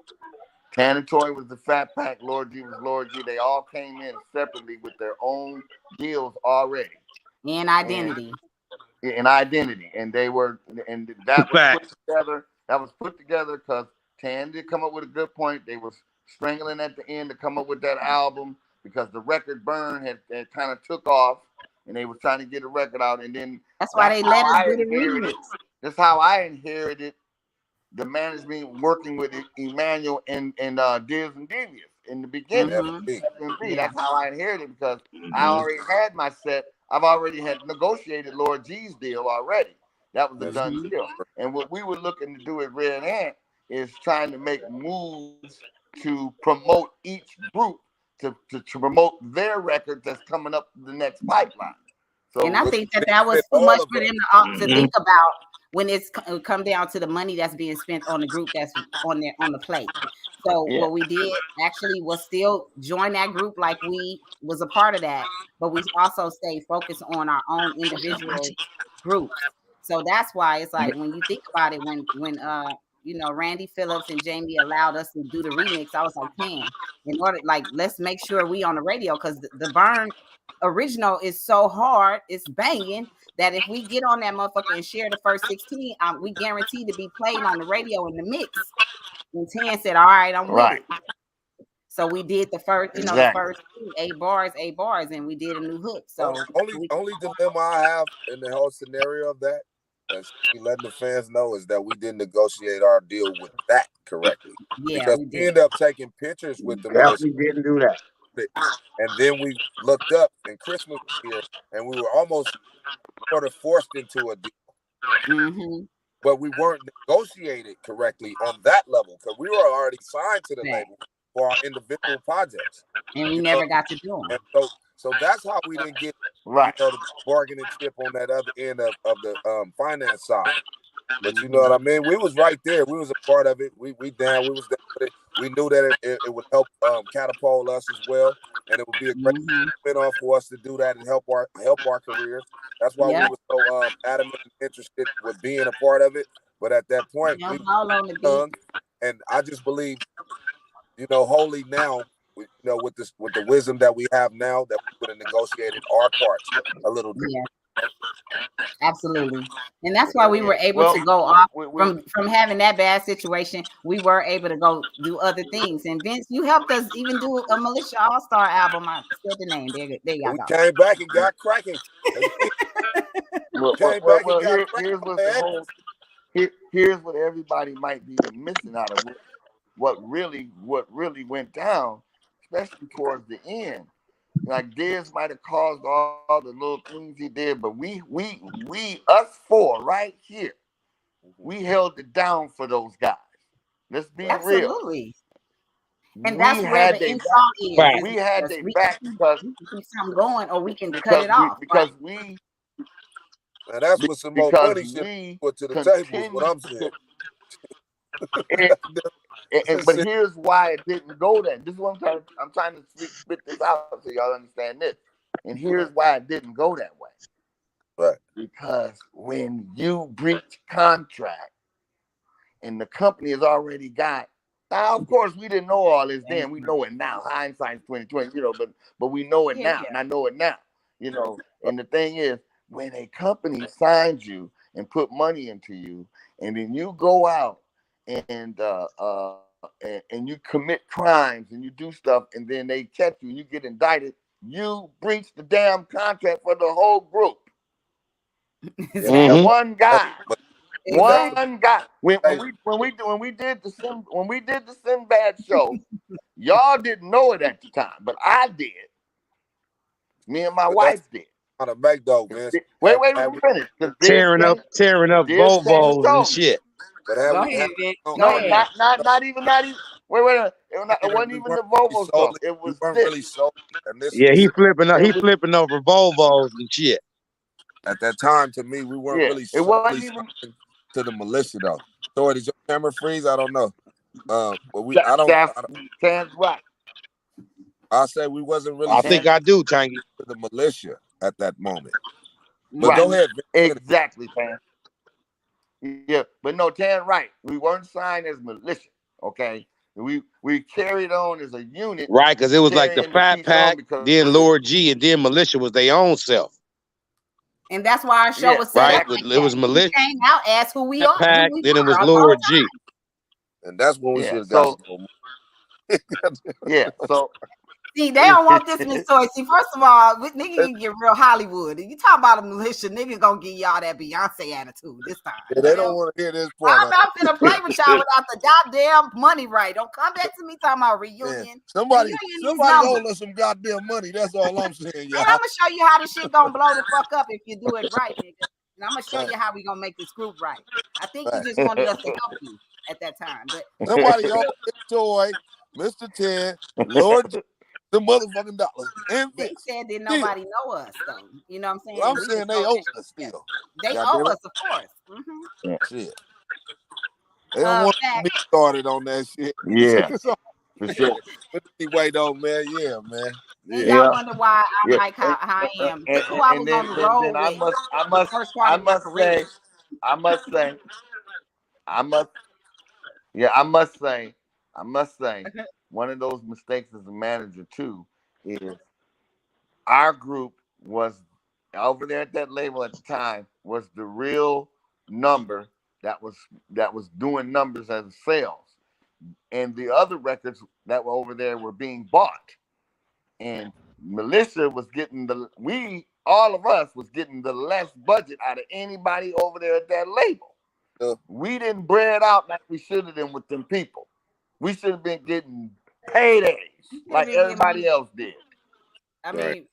Tan and Toy was the Fat Pack, Lord G was Lord G. They all came in separately with their own deals already. And identity. And they were, and that was put together. That was put together because Tan did come up with a good point. They was strangling at the end to come up with that album because the record burn had kind of took off, and they were trying to get a record out. And then that's why they let us do the remix. That's how I inherited the management working with Emmanuel and Diz and Devious in the beginning. That's how I inherited because I already had my set. I've already had negotiated Lord G's deal already. That was a done deal. And what we were looking to do at Red Ant is trying to make moves to promote each group to promote their record that's coming up the next pipeline. And I which think that that was benefit too all much of for us. them to think about when it's come down to the money that's being spent on the group that's on the plate. So Yeah. what we did actually was still join that group like we was a part of that, but we also stayed focused on our own individual groups. So that's why it's like when you think about it, when Randy Phillips and Jamie allowed us to do the remix, I was like, man, in order like let's make sure we on the radio because the burn original is so hard, it's banging that if we get on that motherfucker and share the first 16, we guarantee to be played on the radio in the mix. And Tan said, all right, I'm with Right. it. So we did the first, the Exactly. first 8 bars, and we did a new hook. Only, So only, we, only dilemma I have in the whole scenario of that, and should be letting the fans know, is that we didn't negotiate our deal with that correctly, yeah, because we we did. ended up taking pictures with the militia, Definitely didn't do that. and then we looked up, and Christmas was here, and we were almost sort of forced into a deal, Mm-hmm. but we weren't negotiated correctly on that level because we were already signed to the Fact. label for our individual projects. And we You know, never got to do them. and so that's how we didn't get, Right. the bargaining chip on that other end of the finance side. But you know Mm-hmm. what I mean? We was right there. We was a part of it. We was down with it. We knew that it would help catapult us as well, and it would be a great Mm-hmm. spinoff for us to do that and help our careers. That's why we Yep. were so adamant and interested with being a part of it. But at that point, we Jump were all on the beat. young, and I just believe, wholly now, with the wisdom that we have now, that we would have negotiated our parts a little different. Yeah. Absolutely. And that's why we Yeah. were able Well, to go off we from having that bad situation. We were able to go do other things. And Vince, you helped us even do a Militia All-Star album. I said the name. There And y'all we go. came back and got cracking again. Came back and got cracking. here's what the whole here's what everybody might be missing out of what really went down, especially towards the end. Like Diz might have caused all the little things he did, but us four right here, we held it down for those guys. Let's be real. Absolutely. And We that's where had the their back. insult is We had because their back we can keep something going or we can cut it off, because right? we And that's what some more because money should we put to the table is what continue I'm saying. and, but here's why it didn't go there. This is what I'm trying to spit this out so y'all understand this. And here's why it didn't go that way. Right. Because when you breach contract and the company has already got, now of course we didn't know all this then. We know it now. Hindsight's 2020, but we know it now. Yeah. And I know it now. And the thing is, when a company signs you and put money into you, and then you go out and you commit crimes and you do stuff, and then they catch you, you get indicted, you breach the damn contract for the whole group. Exactly. And one guy, Exactly. one guy. When we did the Sinbad show, y'all didn't know it at the time, but I did. Me and my But that's wife did. how to make though, Vince. Wait, let me finish. Tearing up Diz came and Volvos and told me. shit. But have Go we ahead, have Vic. no, Go No, ahead. not even. Wait. It wasn't we even weren't the really Volvo sold. stuff. It We was weren't this. really sold. And this Yeah, he was flipping over Volvos and shit. at that time to me, we weren't Yeah, really it solely wasn't even. signed to the militia though. So did your camera freeze? I don't know. But I don't That's right. I say we wasn't really I signed think I do, Tangy. to the militia at that moment. But Right. go ahead, Vince. Exactly, Tan. Yeah, but no, Tan, right. We weren't signed as militia. Okay, we carried on as a unit. Right, because it was like the carrying Fat piece on Pack, because then Lord G, and then Militia was their own self. And that's why our show was set Right? up like It was that. We Militia came out as who we are, Pack, who we then it was were the whole Lord time. G. And that's when we should yeah. have got So some more. yeah. So See, they don't want this Miss Toy. See, first of all, nigga can get real Hollywood. You talk about a militia, nigga gonna give y'all that Beyonce attitude this time. Yeah, they don't want to hear this part. I'm not gonna play with y'all without the goddamn money right. Don't come back to me talking about reunion. Man, somebody Reunion owe us some goddamn money. That's all I'm saying, And y'all. I'm gonna show you how the shit gonna blow the fuck up if you do it right, nigga. And I'm gonna show you how we gonna make this group right. I think you just wanted us to help you at that time, but Somebody owe Miss Toy, Mr. Ted, Lord G, the motherfucking dollars and They Vince. said that Still. nobody know us though. You know what I'm saying? Well, And I'm we saying was they so owe us still. they God owe damn it. us, of course. Mm-hmm. Yeah. Shit. They don't want Fact, me started on that shit. Yeah, So, for sure. but anyway, though, man, yeah, man. and Yeah. y'all Yeah, wonder why I'm yeah. like how I am. Look who I And was on then, the then road then with the first part I of my must say, career. I must say, I must yeah, I must say, one of those mistakes as a manager too is our group was over there at that label at the time was the real number that was doing numbers as sales, and the other records that were over there were being bought, and Militia was getting all of us was getting the less budget out of anybody over there at that label. We didn't bread out like we should have been with them people. We should have been getting paydays Should have like been getting everybody beat. else did. I Right. mean,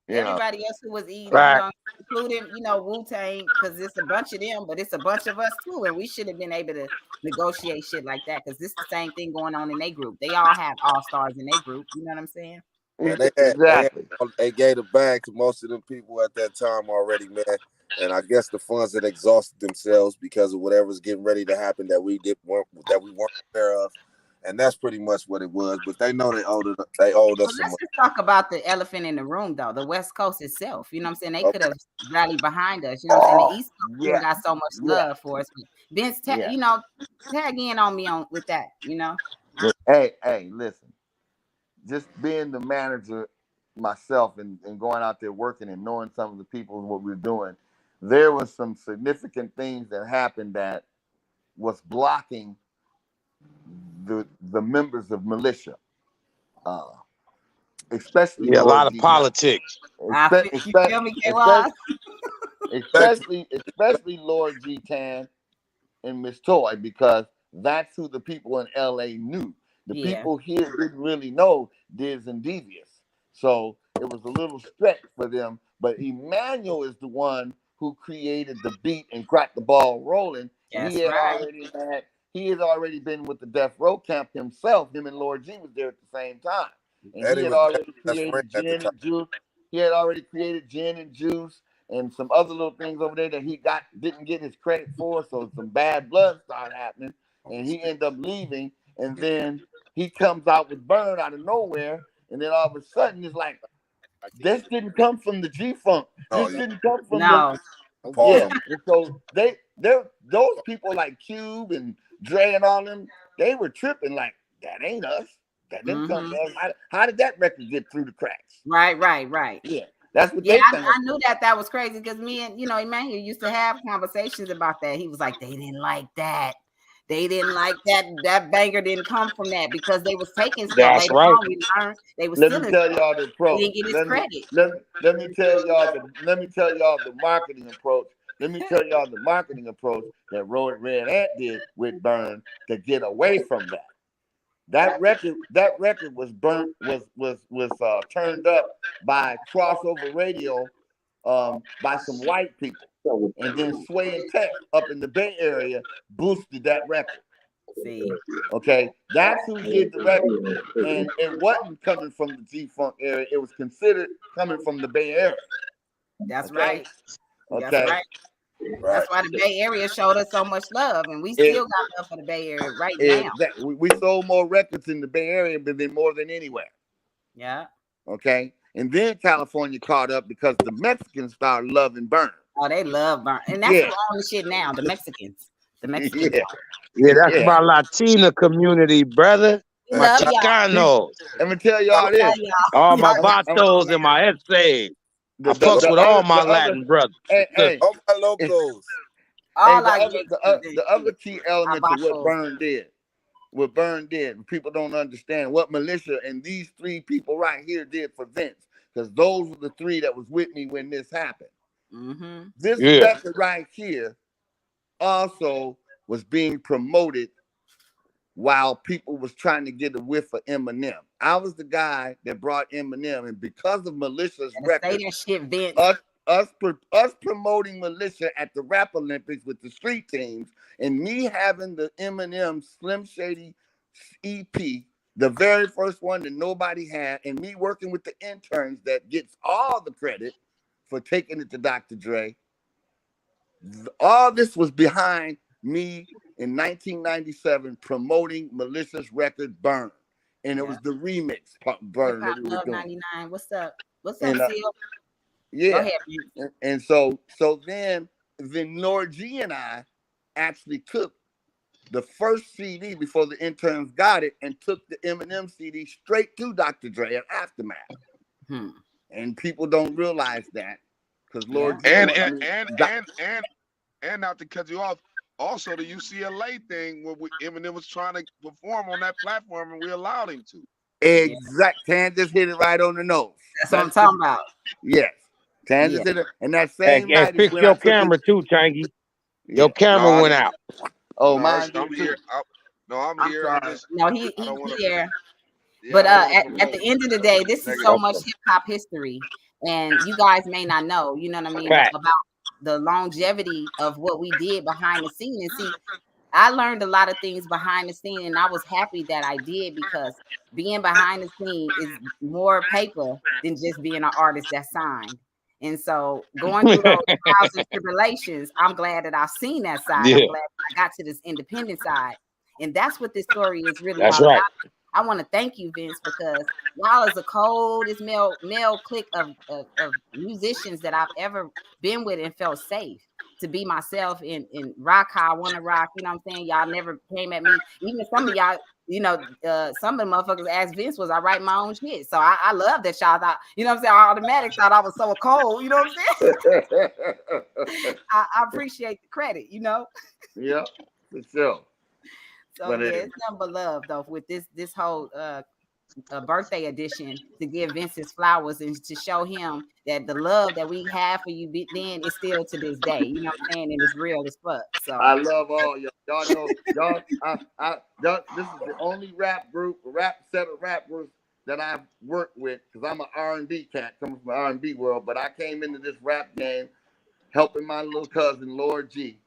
You know, everybody else who was eating, Right. including, Wu-Tang, because it's a bunch of them, but it's a bunch of us too. And we should have been able to negotiate shit like that because this the same thing going on in their group. They all have all-stars in their group. You know what I'm saying? And exactly. they gave it back to most of them people at that time already, man. And I guess the funds had exhausted themselves because of whatever's getting ready to happen that we weren't aware of. And that's pretty much what it was. But they know they owed Well, us some let's money. just talk about the elephant in the room, though. The West Coast itself. You know what I'm saying? They could Okay. have rallied behind us. You know what I'm saying? The Oh, East Coast still yeah, got so much yeah, love for us. But Vince, yeah. tag in on me with that. You know? Hey, listen. Just being the manager myself and going out there working and knowing some of the people and what we're doing, there was some significant things that happened that was blocking the members of militia, uh, especially Yeah, a lot Lord of G. politics. You feel me, KY? Especially Lord G. Tan and Miss Toy, because that's who the people in LA knew. The Yeah, people here didn't really know Diz and Devious. So it was a little stretch for them. But Emmanuel is the one who created the beat and got the ball rolling. And that's right. he had already been with the Death Row camp himself. Him and Lord G was there at the same time. And Eddie he had was already best friend created at the gin time. and juice. He had already created gin and juice and some other little things over there that he didn't get his credit for. So some bad blood started happening, and he ended up leaving. And then he comes out with Burn out of nowhere, and then all of a sudden it's like this didn't come from the G Funk. Oh, This yeah. didn't come from the No. Pause yeah. on And so those people like Cube and Dre and all them, they were tripping like that ain't us. That didn't come Mm-hmm. from us. How did that record get through the cracks? Right. Yeah, that's what Yeah, they think. I knew that was crazy because me and Emmanuel used to have conversations about that. He was like, they didn't like that. They didn't like that. That banger didn't come from that because they was taking stuff That's later right. on. We learned they was Let me stealing tell stuff. y'all the He approach. didn't get his credit. Let me tell y'all the marketing approach. Let me tell y'all the marketing approach that Red Ant did with Burn to get away from that. That record was burnt was turned up by crossover radio by some white people, and then Sway and Tech up in the Bay Area boosted that record. See, Okay, that's who did the record, and it wasn't coming from the G Funk area. It was considered coming from the Bay Area. that's Okay, right. That's okay. right. right. That's why the Bay Area showed us so much love, and we It, still got love for the Bay Area right now. we sold more records in the Bay Area than more than anywhere. Yeah. Okay, and then California caught up because the Mexicans started loving Burn. Oh, they love Burn, and that's who Yeah, own the shit now. The Mexicans. The Mexicans. yeah, Yeah, that's yeah. my Latina community, brother. We My love y'all. Chicanos, Let me tell We y'all this. love y'all. all my Y'all I'm, got I'm, strong Vatos and my Essays. I fucks with all my the other, Latin brothers and hey, sisters. Oh, my locals. hey, all our gangsters and the other shit. key Our element to vatos. what Burn did, people don't understand what Militia and these three people right here did for Vince, because those were the three that was with me when this happened. Mm-hmm. This Yeah. record right here also was being promoted while people was trying to get a whiff of Eminem. I was the guy that brought Eminem, and because of Militia's Gotta say record, that shit, Vince. us promoting Militia at the Rap Olympics with the street teams, and me having the Eminem Slim Shady EP The very first one that nobody had, and me working with the interns that gets all the credit for taking it to Dr. Dre. All this was behind me in 1997 promoting Melissa's record Burn. And it Yeah. was the remix Hip Burn Hop that we were Love doing. 99. What's up? What's up, And Seal? Go yeah. ahead, Vince. And so then Lord G and I actually took the first CD before the interns got it and took the Eminem CD straight to Dr. Dre at Aftermath. Hmm. And people don't realize that because Yeah. Lord G, And I and mean, and Doc- and and and not to cut you off, also the UCLA thing where Eminem was trying to perform on that platform and we allowed him to. Yeah. exact Tan just hit it right on the nose. That's what I'm That's talking about. yes. Tan Yeah. just hit it. And that And, same and night is fix when I your took it. camera too, Tangy. Your Yeah. No, camera went out. Oh, no, mine I'm did too. here. No, I'm I'm here. sorry. No, I don't want he to. there. Yeah, But I don't want to at promote the end of the day, this is so negative much stuff. hip hop history, and you guys may not know, you know what I mean, Fact. about the longevity of what we did behind the scene. And see, I learned a lot of things behind the scene, and I was happy that I did because being behind the scene is more paper than just being an artist that's signed. And so going through those trials and tribulations, I'm glad that I've seen that side. I'm Yeah, glad that I got to this independent side. And that's what this story is really that's all right. about. I want to thank you, Vince, because y'all is the coldest male clique of musicians that I've ever been with and felt safe to be myself in rock how I want to rock. You know what I'm saying? Y'all never came at me. Even some of y'all, some of the motherfuckers asked Vince, was I write my own shit? So I love that y'all thought, you know what I'm saying? I automatic thought I was so cold, you know what I'm saying? I appreciate the credit, you know? Yeah, for sure. So But yeah, it's nothing but love though with this whole birthday edition to give Vince his flowers and to show him that the love that we have for you then is still to this day. You know what I'm saying? And it's real as fuck. So I love all y'all. Y'all know y'all. This is the only rap set of rappers that I've worked with because I'm an R&B cat coming from the R&B world. But I came into this rap game helping my little cousin Lord G,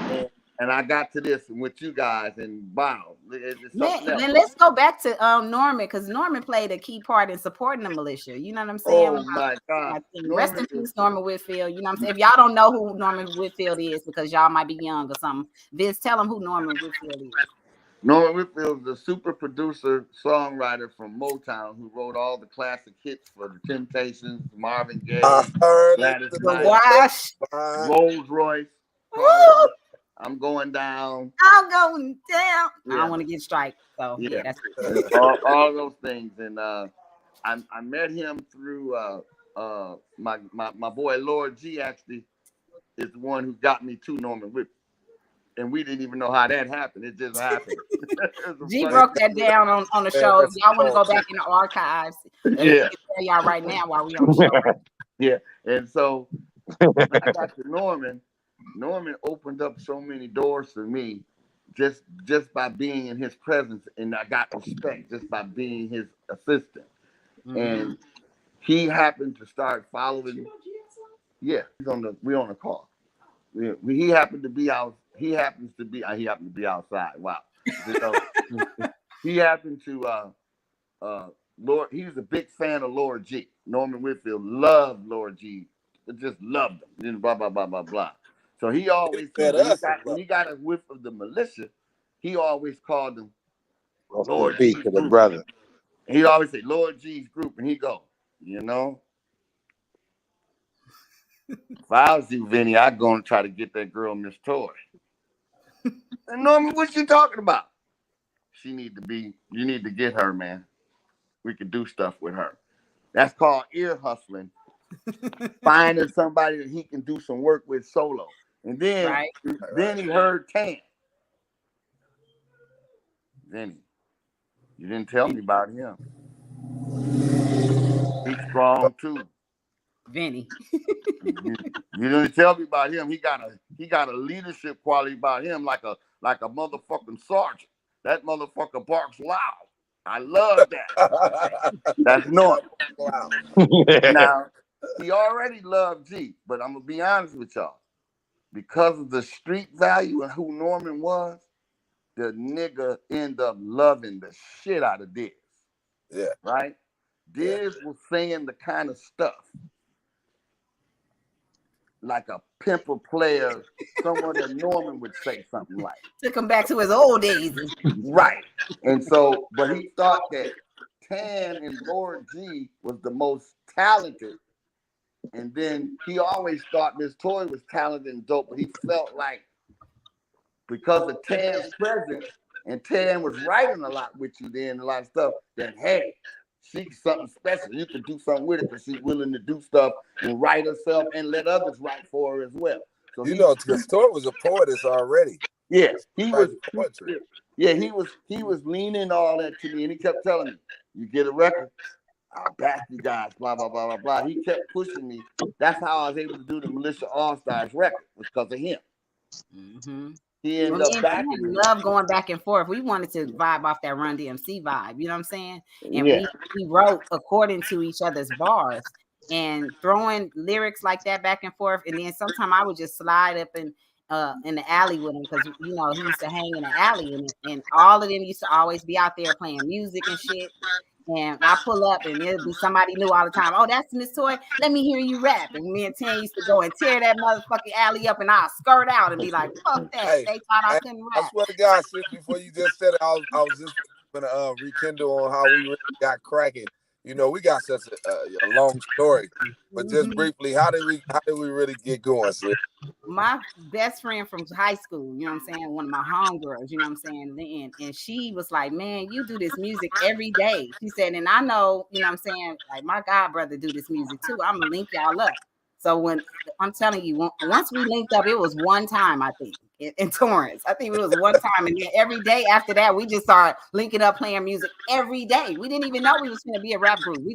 and, and I got to this with you guys, and wow, it's man, something else. then let's go back to Norman because Norman played a key part in supporting the militia. You know what I'm saying? Oh my God, Rest Norman in is peace, Norman Whitfield. You know what I'm saying? If y'all don't know who Norman Whitfield is because y'all might be young or something, Vince, tell them who Norman Whitfield is. Norman Whitfield is a super producer, songwriter from Motown who wrote all the classic hits for the Temptations, Marvin I Gaye, heard it Gladys through The Knight, the Wash. grapevine. Rolls Royce, Woo! Carlos, I'm Going Down. I'm going down. I Yeah, don't want to get strike. So yeah, yeah, that's all those things. And I met him through my boy Lord G. Actually is the one who got me to Norman Whitfield, and we didn't even know how that happened. It just happened. It was a G funny broke that down on the Man, show. If that's y'all want to all go too. back in the archives, thing. he Yeah, can tell y'all right now while we on the show. yeah. And so when I got to Norman opened up so many doors for me just by being in his presence, and I got respect just by being his assistant. Mm-hmm. And he happened to start following. Yeah, we on the call. He happened to be out. He happened to be outside. Wow. So he happened to uh Lord. He was a big fan of Lord G. Norman Whitfield loved Lord G. Just loved him. You know, blah blah blah blah blah. So he He always met us and when love. he got a whiff of the militia, he always called them Rest in Lord peace G's to the group. brother. He always say Lord G's group, and he go, you know, if I was you, Vinny, I'd go and try to get that girl Miss Toy. And Norman, what you talking about? You need to get her, man. We could do stuff with her. That's called ear hustling. Finding somebody that he can do some work with solo. And Right. then he heard Tan. Vinny, you didn't tell me about him. He's strong too. Vinny. You didn't tell me about him. He got a leadership quality about him like a motherfucking sergeant. That motherfucker barks loud. I love that. That's Norman. Wow. Now, he already loved G, but I'm gonna be honest with y'all. Because of the street value and who Norman was, the nigga end up loving the shit out of Diz. Yeah. Right? Yeah. Diz was saying the kind of stuff like a pimple player, someone that Norman would say something like. Took him back to his old days. Right. And so, but he thought that Tan and Lord G was the most talented. And then he always thought Miss Toy was talented and dope, but he felt like because of Tan's presence, and Tan was writing a lot with you then, a lot of stuff, then hey, she's something special. You can do something with it because she's willing to do stuff and write herself and let others write for her as well. So you know, because Toy was a poetess already. Yeah, he was poetry. Yeah, he was leaning all that to me, and he kept telling me, "You get a record, I'll back you guys." Blah blah blah blah blah. He kept pushing me. That's how I was able to do the Militia All Stars record, was because of him. Mm-hmm. He ended Well, up backing me. love going back and forth. We wanted to vibe off that Run DMC vibe, you know what I'm saying? And Yeah. we wrote according to each other's bars and throwing lyrics like that back and forth. And then sometimes I would just slide up in the alley with him because you know he used to hang in the alley and all of them used to always be out there playing music and shit. And I pull up and it'll be somebody new all the time. Oh, that's Miss Toy. Let me hear you rap. And me and Tan used to go and tear that motherfucking alley up and I'll skirt out and be like, fuck that. Hey, they thought I couldn't I rap. swear to God, sis, before you just said it, I was just gonna rekindle on how we really got cracking. You know, we got such a long story, but just briefly, how did we really get going, sis? My best friend from high school, you know what I'm saying? One of my homegirls, you know what I'm saying? And she was like, man, you do this music every day. She said, and I know, you know what I'm saying? Like my god brother do this music too. I'm gonna link y'all up. So when I'm telling you, once we linked up, it was one time, I think, in Torrance. I think it was one time. And then every day after that, we just started linking up, playing music every day. We didn't even know we was going to be a rap group.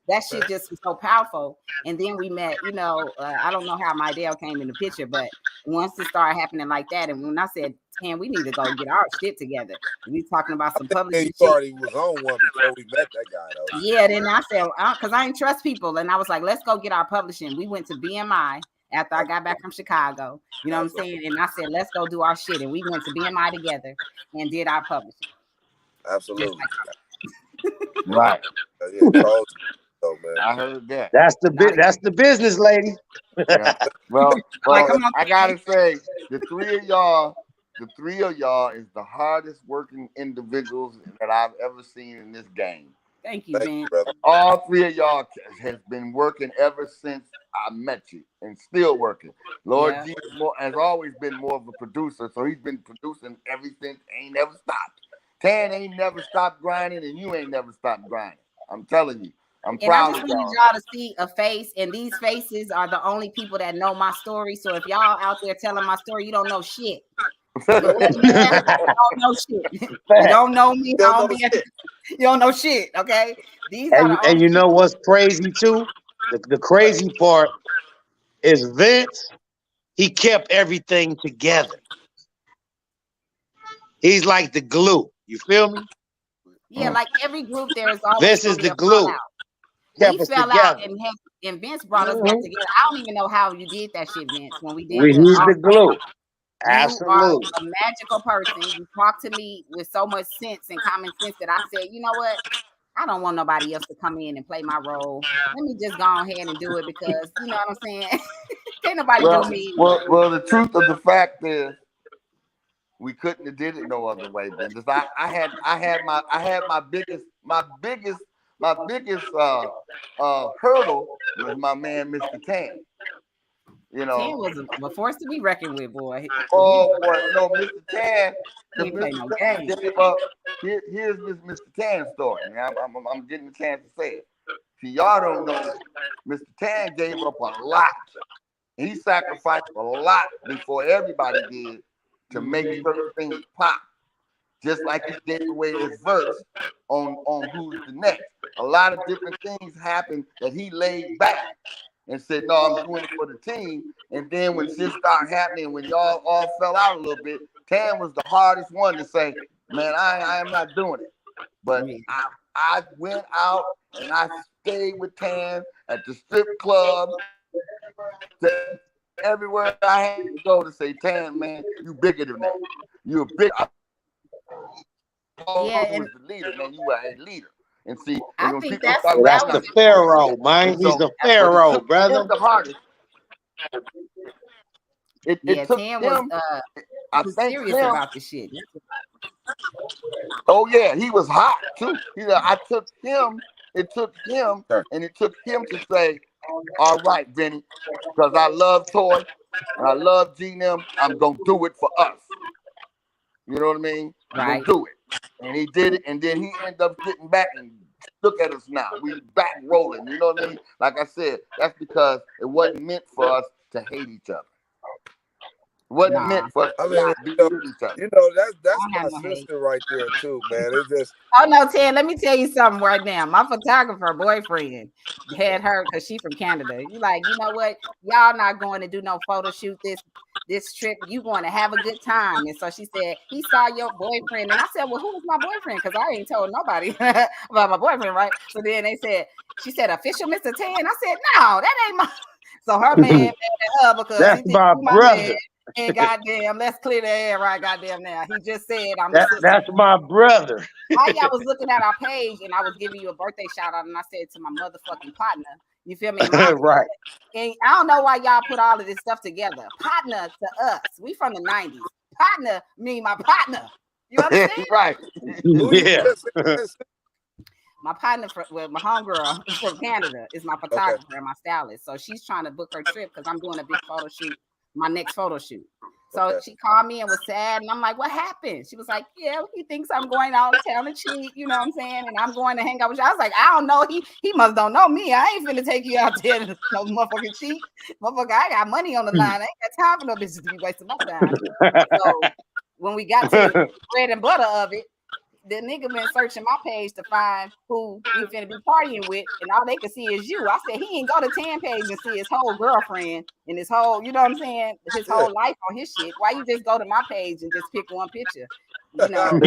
That shit just was so powerful. And then we met, you know, I don't know how my Dale came in the picture, but once it started happening like that, and when I said, "Man, we need to go get our shit together," we talking about some publishing You shit. already was on one before we met that guy, though. Yeah, then I said, because I didn't trust people, and I was like, "Let's go get our publishing." We went to BMI after I got back from Chicago. You know what I'm saying? And I said, "Let's go do our shit," and we went to BMI together and did our publishing. Absolutely. Right. Yeah, Charles. Oh, man. I heard that. That's the business, lady. Yeah. Well, Like, come on, I gotta say, the three of y'all is the hardest working individuals that I've ever seen in this game. Thank you, man. All three of y'all has been working ever since I met you, and still working. Lord G has always been more of a producer, so he's been producing ever since. Ain't never stopped. Tan ain't never stopped grinding, and you ain't never stopped grinding. I'm telling you. I'm proud of y'all. I just wanted y'all to see a face, and these faces are the only people that know my story. So if y'all out there telling my story, you don't know shit. You don't know shit. You don't know me. You don't know shit. Okay. These are the and you know what's crazy too? The crazy part is Vince. He kept everything together. He's like the glue. You feel me? Yeah, like every group, there is always Vince is the glue. We fell out, and Vince brought us back together. I don't even know how you did that shit, Vince. When we did he's the glue. Absolutely. You are a magical person. You talk to me with so much sense and common sense that I said, you know what? I don't want nobody else to come in and play my role. Let me just go ahead and do it because you know what I'm saying. Can't nobody do me. Well, the truth of the fact is, we couldn't have did it no other way. Then I had my biggest hurdle was my man, Mr. Tan. You know, Tan was a force to be reckoned with, boy. Oh boy, no, Mr. Tan. He play no game. Here's this Mr. Tan story. I'm getting the chance to say it. See, y'all don't know, Mr. Tan gave up a lot. He sacrificed a lot before everybody did to make certain things pop. Just like he gave away his verse on Who's the Next. A lot of different things happened that he laid back and said, no, I'm doing it for the team. And then when shit started happening, when y'all all fell out a little bit, Tan was the hardest one to say, man, I am not doing it. But I went out and I stayed with Tan at the strip club, everywhere I had to go to say, Tan, man, you bigger than that. You're big. told Yeah, you and was the leader, man. You were a leader. And see, and I when think people start Well, that's that rapping, was the I'm full of pharaoh, shit. man. And He's so, the but it pharaoh, took him brother. the hardest. It yeah, took Tim was him. I think serious him. about the shit. Oh yeah, he was hot too. I took him. It took him, Sure. and it took him to say, "All right, Benny, because I love Toy and I love G them. I'm gonna do it for us. You know what I mean? I'm gonna Right. do it." And he did it, and then he ended up getting back and look at us now. We back rolling. You know what I mean? Like I said, that's because it wasn't meant for us to hate each other. It wasn't Nah, meant for us I to mean, not be with each other. I that's don't have my no hate. sister right there too, man. It's just Oh no, Ted, let me tell you something right now. My photographer boyfriend had her because she from Canada. You like, you know what? Y'all not going to do no photo shoot this trip. You going to have a good time. And so she said, he saw your boyfriend. And I said, well, who was my boyfriend? Because I ain't told nobody about my boyfriend, right? So then she said, official Mr. Tan. I said, no, that ain't my. So her man mad at her because he That's think my you my man. brother. And goddamn, let's clear the air right goddamn now. He just said I'm the sister. That's my brother. Why y'all was looking at our page and I was giving you a birthday shout out and I said to my motherfucking partner, you feel me? Right. And I don't know why y'all put all of this stuff together. Partner to us, we from the 90s. Partner mean my partner. You understand? Right. who you Yeah. just said. My partner, my homegirl from Canada, is my Okay. photographer and my stylist. So she's trying to book her trip because I'm doing a big photo shoot, my next photo shoot. So Okay. she called me and was sad. And I'm like, what happened? She was like, yeah, he thinks I'm going out of town to cheat. You know what I'm saying? And I'm going to hang out with you. I was like, I don't know. He must don't know me. I ain't finna take you out there to no motherfucking cheat. Motherfucker, I got money on the line. I ain't got time for no bitches to be wasting my time. So when we got to the bread and butter of it, the nigga been searching my page to find who we finna be partying with, and all they can see is you. I said he ain't go to Tan page and see his whole girlfriend and his whole, you know what I'm saying, his Yeah. whole life on his shit. Why you just go to my page and just pick one picture? You know,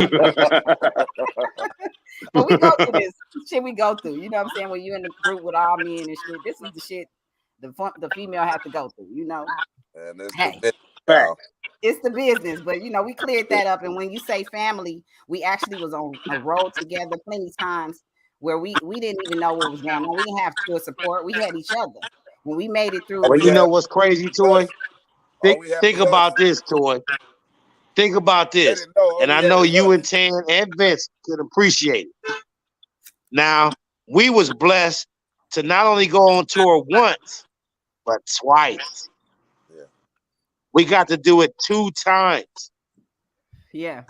but we go through this shit. We go through. You know what I'm saying? When you in the group with all men and shit, this is the shit the female have to go through. You know, And it's the hey. bit, Right. y'all. It's the business, but you know, we cleared that up. And when you say family, we actually was on a road together plenty times where we didn't even know what was going on. We didn't have full support. We had each other. When we made it All through, Well, we you the know have what's crazy, is Toy? us. All we have Think is us. about this, Toy. Think about They this. didn't know. All And we I had know is you us. and Tan and Vince can appreciate it. Now, we was blessed to not only go on tour once, but twice. Yeah. We got to do it 2 times. yeah,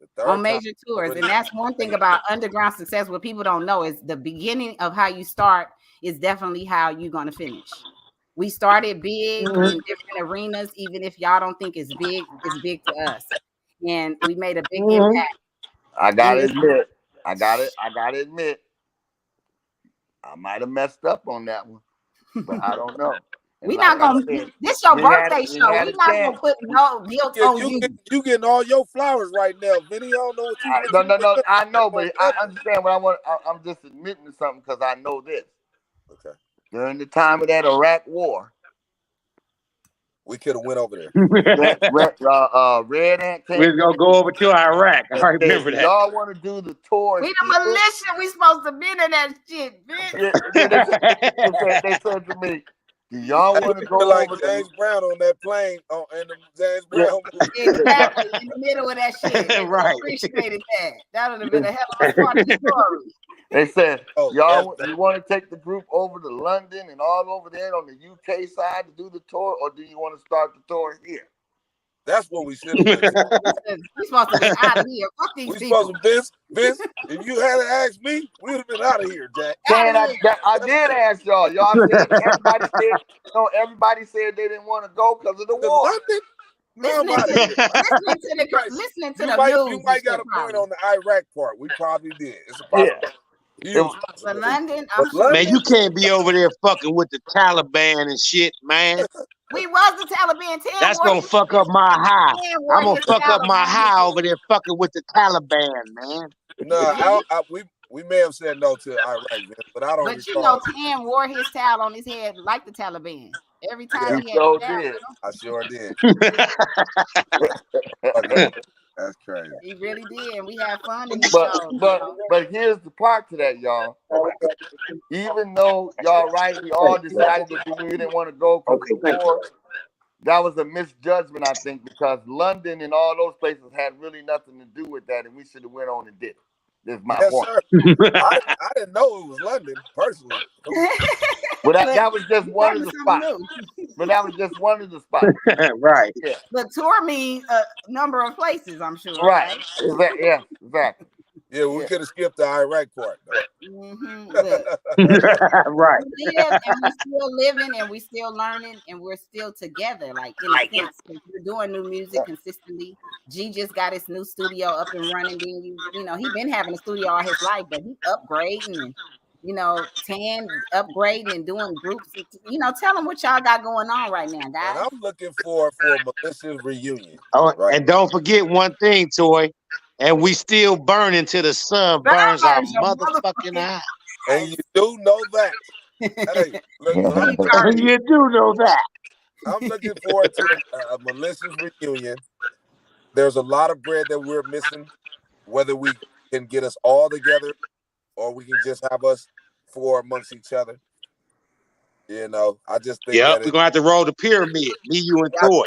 The on third time major tours. really And that's one thing about underground success. What people don't know is the beginning of how you start is definitely how you're gonna finish. We started big in different arenas, even if y'all don't think it's big to us. And we made a big Mhm. impact. I And gotta admit, I gotta admit, I might have messed up on that one, but I don't know. And we like not I gonna. said, This your birthday we show. had We a not gonna chance. put no guilt on you. you getting all your flowers right now, Vinny. I don't know what you No, what you no. doing. I know, On but I nothing. understand what I want. I'm just admitting to something because I know this. Okay. During the time of that Iraq War, We could have went over there. Red Ant came We're to gonna go me over to Iraq. and I said, remember "Do that. y'all want to do the tour We the here?" militia. We supposed to be in that shit, bitch. Yeah, they said to me, "Do y'all Hey, want to we go feel like over the?" James Brown on that plane in the James Yeah, Brown movie. Exactly in the middle of that shit. They would have Right. appreciated that. That would have been a hell of a part of the story. they said, Oh, "Y'all, you want to take the group over to London and all over there on the UK side to do the tour, or do you want to start the tour here?" that's what we should have went to. We supposed to been out of here. Fuck these We supposed people. to Vince. If you had asked me, we would have been out of here, Jack. Out of Saying here. I did ask y'all. Y'all said everybody said no. Everybody said they didn't want to go because of the To war. London? Man, I'm Listening out of to here. listening to You the might news you and might got shit a point probably. on the Iraq part. We probably did. It's a Yeah, possibility. it Huge was, But possibility. London, I'm But sure Man, London, you can't be over there fucking with the Taliban and shit, man. we was the Taliban. That's gonna fuck up my high. Ten I'm wore gonna his fuck up my Taliban high over shit. there fucking with the Taliban, man. nah, Yeah, you, we may have said no to Iraq, Vince, but I don't but you know, recall. Tam wore his towel on his head like the Taliban. Every time Yeah, he he had sure a towel did. with him. I sure did. Fuck him. That's crazy. He really did. And we had fun in the But show, you but know. but here's the part to that, y'all. Even though y'all right, we all decided that we didn't want to go because of the war. That was a misjudgment, I think, because London and all those places had really nothing to do with that, and we should have went on and did it. That's my Yes, point. sir. I didn't know it was London personally. Well, Look, that was just you one of learning the something spots. new. But that was just one of the spots. Right. Yeah. But tour means a number of places, I'm sure, Right. right? Yeah, exactly. Yeah, we Yeah. could have skipped the Iraq part Look, Right. we live and we still living and we still learning and we're still together, like in a sense, 'cause we're doing new music consistently. G just got his new studio up and running. Then you know, he been having a studio all his life, but he upgrading and Tan upgrading and doing groups. Tell them what y'all got going on right now, And guys. I'm looking for Melissa's reunion. Oh, Right. and don't forget one thing, Toy. And we still burning till the sun burns our Burn your motherfucking motherfucking eyes. And you do know that. Hey, look, when We burning. You do know that. I'm looking forward to Melissa's reunion. There's a lot of bread that we're missing, whether we can get us all together or we can just have us four amongst each other. I just think Yep, that we're gonna have to roll the pyramid. Me, you, and I, Toy.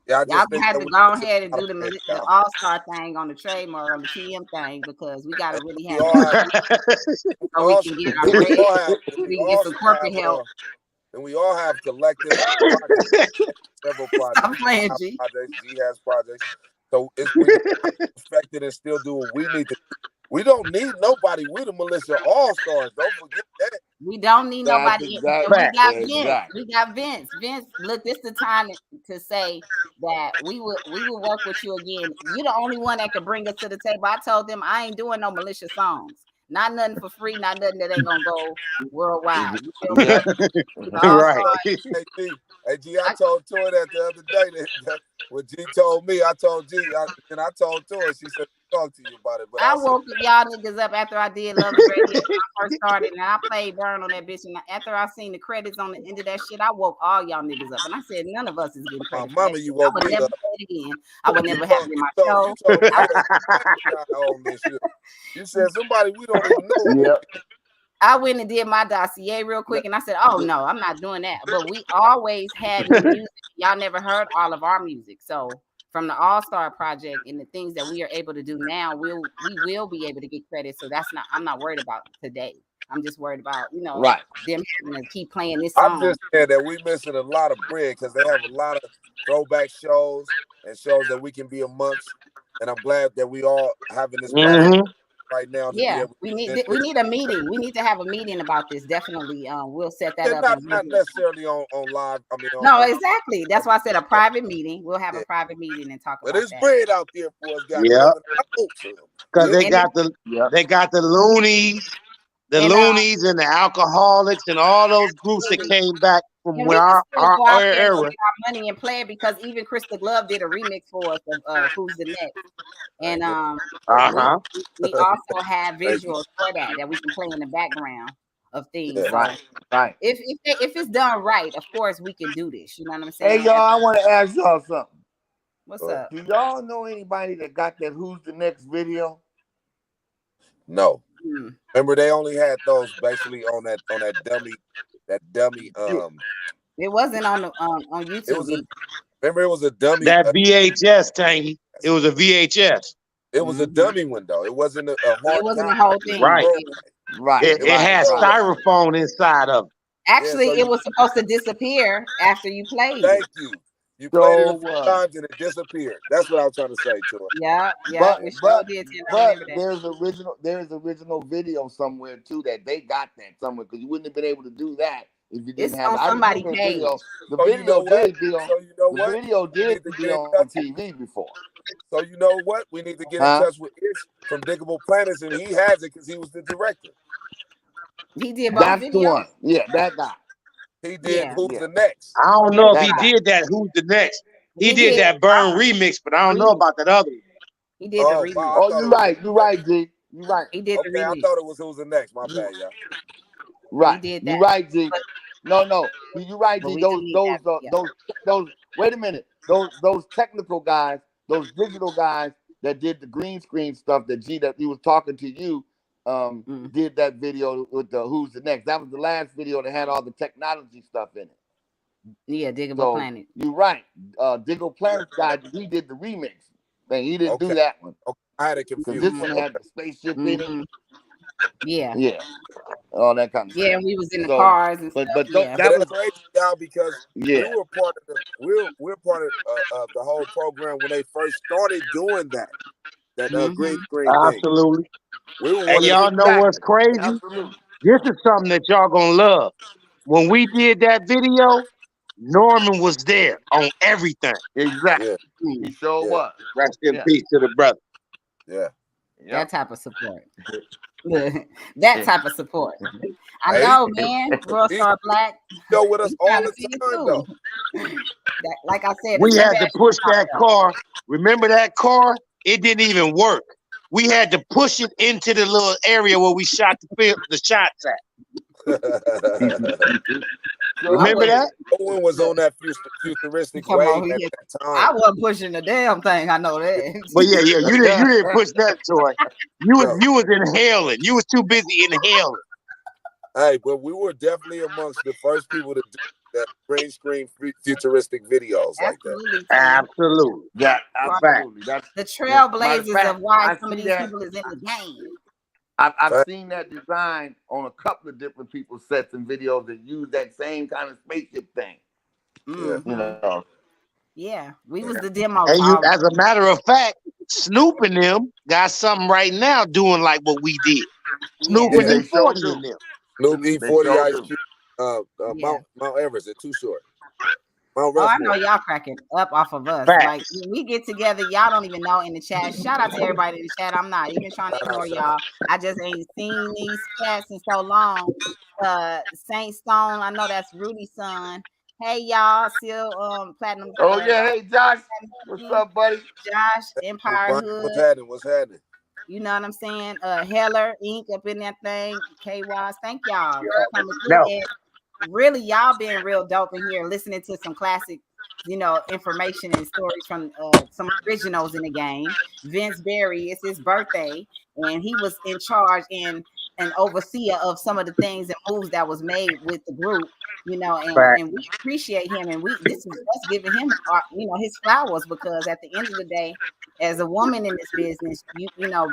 yeah, I Y'all just think have that to we go missing ahead a and lot do of bread, the y'all. All-Star thing on the trademark on the TM thing because we got to And really we have all have, so we also, can get our then we bread. all have, then We we can get some also corporate have, help. and we all have collective projects, several projects. Stop playing, I have G. projects. G has projects. So we got to respect it and still do what we need to do. We don't need nobody. We're the Militia All-Stars. Don't forget that. We don't need That's nobody. exactly. We got Vince. Exactly. We got Vince. Vince, look, this the time to say that we will work with you again. You're the only one that can bring us to the table. I told them I ain't doing no militia songs. Not nothing for free. Not nothing that ain't gonna go worldwide. You feel me? Yeah. The Right. All-Star. Hey, G, I told Toy that the other day that when G told me, I told G, and I told Toy, she said, talk to you about it. But I I said, woke y'all niggas up after I did Lovely Radio when I first started, and I played Burn on that bitch. And after I seen the credits on the end of that shit, I woke all y'all niggas up, and I said none of us is getting my credit for that mama, shit. you I woke would me never up. play it again. I would You never have told, it in you my told, show. you told me that you on this shit. You said somebody we don't even know. Yep. I went and did my dossier real quick, and I said, "Oh no, I'm not doing that." But we always had new music. Y'all never heard all of our music, so from the All-Star Project and the things that we are able to do now, we will be able to get credit. So I'm not worried about today. I'm just worried about Right. them having to keep playing this I'm song. just saying that we missing a lot of bread because they have a lot of throwback shows and shows that we can be amongst. And I'm glad that we all having this platform Hmm. right now to be Yeah, able to present we this. need a meeting. We need to have a meeting about this. Definitely, we'll set that Yeah, up not and we'll not do it. necessarily on live. I mean, No, exactly. That's why I said a yeah, private meeting. We'll have a yeah. private meeting and talk But about there's that. bread out there for us, Yep. goddamn it. I hope so. Because they And got the Yep. they got the loonies, and and the alcoholics and all those groups that absolutely. came back from And where we can still our go out there and era. get our money and play it because even Krista Glove did a remix for us of Who's the Next. And Thank you. we Uh-huh. we also have Thank you. visuals for that we can play in the background of things. Yeah. So Right. Right. if it's done right, of course we can do this. You know what I'm Hey, saying? y'all, I want to ask y'all something. What's up? Do y'all know anybody that got that Who's the Next video? No. Hmm. Remember, they only had those basically on that dummy. It wasn't on It YouTube was a either. remember it was a dummy. That VHS, Tangy. It was a VHS. It was a Mhm. dummy window. It wasn't a It hard wasn't a copy. whole It was a thing. Right. throwback. Right. It, It was it a Right. had Right. throwback. styrofoam inside of it. Yeah. Actually, So it was supposed to disappear after you played it. thank you. You played it a So, few times and it disappeared. That's what I was trying to say to her. Yeah, but it sure but did. Tim. I but remember that. there's original video somewhere too that they got that somewhere because you wouldn't have been able to do that if you didn't It's have it. on I somebody's remember the page. video. The So you know video what? did be on. So you know The what? video We did need to be get in on touch. TV before. So you know what? We need to get in Huh? touch with Ish from Diggable Planets, and he has it because he was the director. He did both That's the videos. one. Yeah, that guy. He did Yeah, Who's Yeah, the Next? I don't yeah, know if that he guy. did that. Who's the next? He he did did. that Burn remix, but I don't know Remix. about that other one. He did the Oh remix. wow, I Oh, thought you're it was right. Who's You're the Next. right, G. You're right. He did the Okay, I remix. thought it was Who's the Next. My You bad, y'all. He right. did You're that. right, G. But, No. You're right, but G. we do need that video. Those. Wait a minute. Those technical guys, those digital guys, that did the green screen stuff that that he was talking to you did that video with the Who's the Next. That was the last video that had all the technology stuff in it. Yeah, Diggable So Planet. you're right. Diggle Planet guy, he did the remix thing. He didn't do Okay. that one Okay. I had it because confused. this one had Okay. the spaceship in it. Yeah. Yeah, all that kind of Yeah, stuff. and we was in the So, cars and stuff. Yeah. Hey, that that's was crazy, y'all, because we yeah, were part of we're part of the whole program when they first started doing that green screen thing. Absolutely. We were And one of the y'all know what's exactly, crazy? absolutely, This is something that y'all gonna love. When we did that video, Norman was there on everything. exactly. yeah, He sure yeah, was. Rest in Yeah, peace to the brother. yeah. That yep. type of support. That type of support. I Hey, know, man. World he's Star Black. with us We all trying to the see it time too. though. That, like I said, the We had to Sebastian push popped that up. car. Remember that car? It didn't even work. We had to push it into the little area where we shot the shots at. Sure I Remember did. wasn't. that? Owen was Look, on that you futuristic talking about wave who at hit? that I time. wasn't pushing the damn thing. I know But that. yeah, you didn't push that toy. No. You was inhaling. You was too busy inhaling. Hey, but we were definitely amongst the first people to do that green screen futuristic videos like that. Absolutely, Tim. Absolutely. Yeah, Right. Fact. absolutely. That's The matter of trailblazers of fact. why I some of see these that. people is in the game. I've Fact. seen that design on a couple of different people's sets and videos that use that same kind of spaceship thing. Yeah. You Hmm. know. Yeah, we was Yeah. the demo And you, already. as a matter of fact, Snoop and them got something right now doing like what we did. Snoop Yeah, and Yeah. They sure E40 do. and them. Snoop They E40 sure Ice do. Cube, yeah. Mount Everest, it's too short. Mount Oh, I know Rushmore. y'all cracking up off of us. Like Facts. when we get together, y'all don't even know in the chat. Shout out to everybody in the chat. I'm not even trying to Shout out, ignore shout out. y'all. I just ain't seen these chats in so long. Saint Stone, I know that's Rudy's son. Hey y'all, still platinum Oh yeah, hey Josh, what's Queen, up, buddy? Josh, Hey, Empire Brian, what's Hood. happening? What's happening? You know what I'm saying? Heller Inc. up in that thing. K Wise. Thank y'all for coming through. No. And really, y'all being real dope in here, listening to some classic, information and stories from some originals in the game. Vince Berry, it's his birthday, and he was in charge and an overseer of some of the things and moves that was made with the group. Facts. And we appreciate him, and this is us giving him, his flowers, because at the end of the day, as a woman in this business,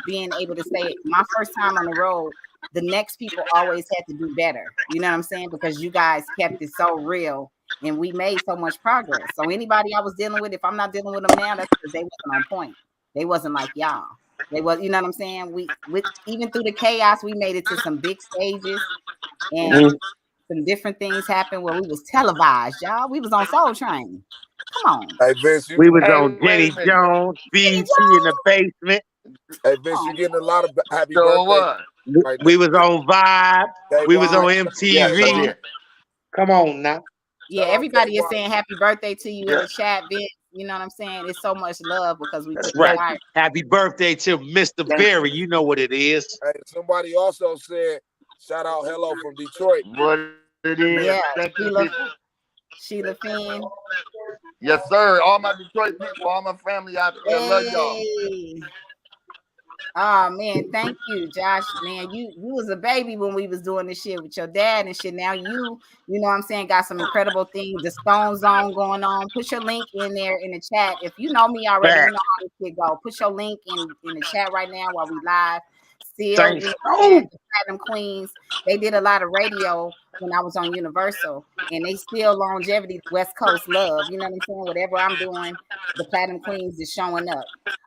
being able to say, my first time on the road, the next people always had to do better. You know what I'm saying? Because you guys kept it so real and we made so much progress. So anybody I was dealing with, if I'm not dealing with them now, that's because they wasn't on point. They wasn't like y'all. They was, you know what I'm saying? We with even through the chaos, we made it to some big stages Mhm. and some different things happened where we was televised, y'all. We was on Soul Train. Come on. Hey Vince, We was Hey, on wait a Jenny minute. Jones, Jenny BET in the Jones, basement. come You on. getting a lot of happy So birthday what? right now. We was on Vibe. K We was on Wise, Yes, I MTV. did. Come on now. Yeah, shout out K everybody is Wise. saying happy birthday to you in Yeah. the chat, Vince. You know what I'm saying? It's so much love because we That's took it right. Thank fire. you. Happy birthday to Mr. Thank Berry. You know what it is. Hey, somebody also said, shout out hello from Detroit. you. What it is. Yeah, Thank you, Sheila, people. Sheila Finn. Yes, sir. All my Detroit people, all my family out there, love y'all. Hey. Oh man, thank you, Josh. Man, you was a baby when we was doing this shit with your dad and shit. Now you know what I'm saying, got some incredible things. The Stone Zone going on. Put your link in there in the chat. If you know me already, you Fact. know how this shit go. Put your link in the chat right now while we live. Still, Saint you know what I'm saying? Stone. The Platinum Queens, they did a lot of radio when I was on Universal, and they still longevity West Coast love. You know what I'm saying? Whatever I'm doing, the Platinum Queens is showing up.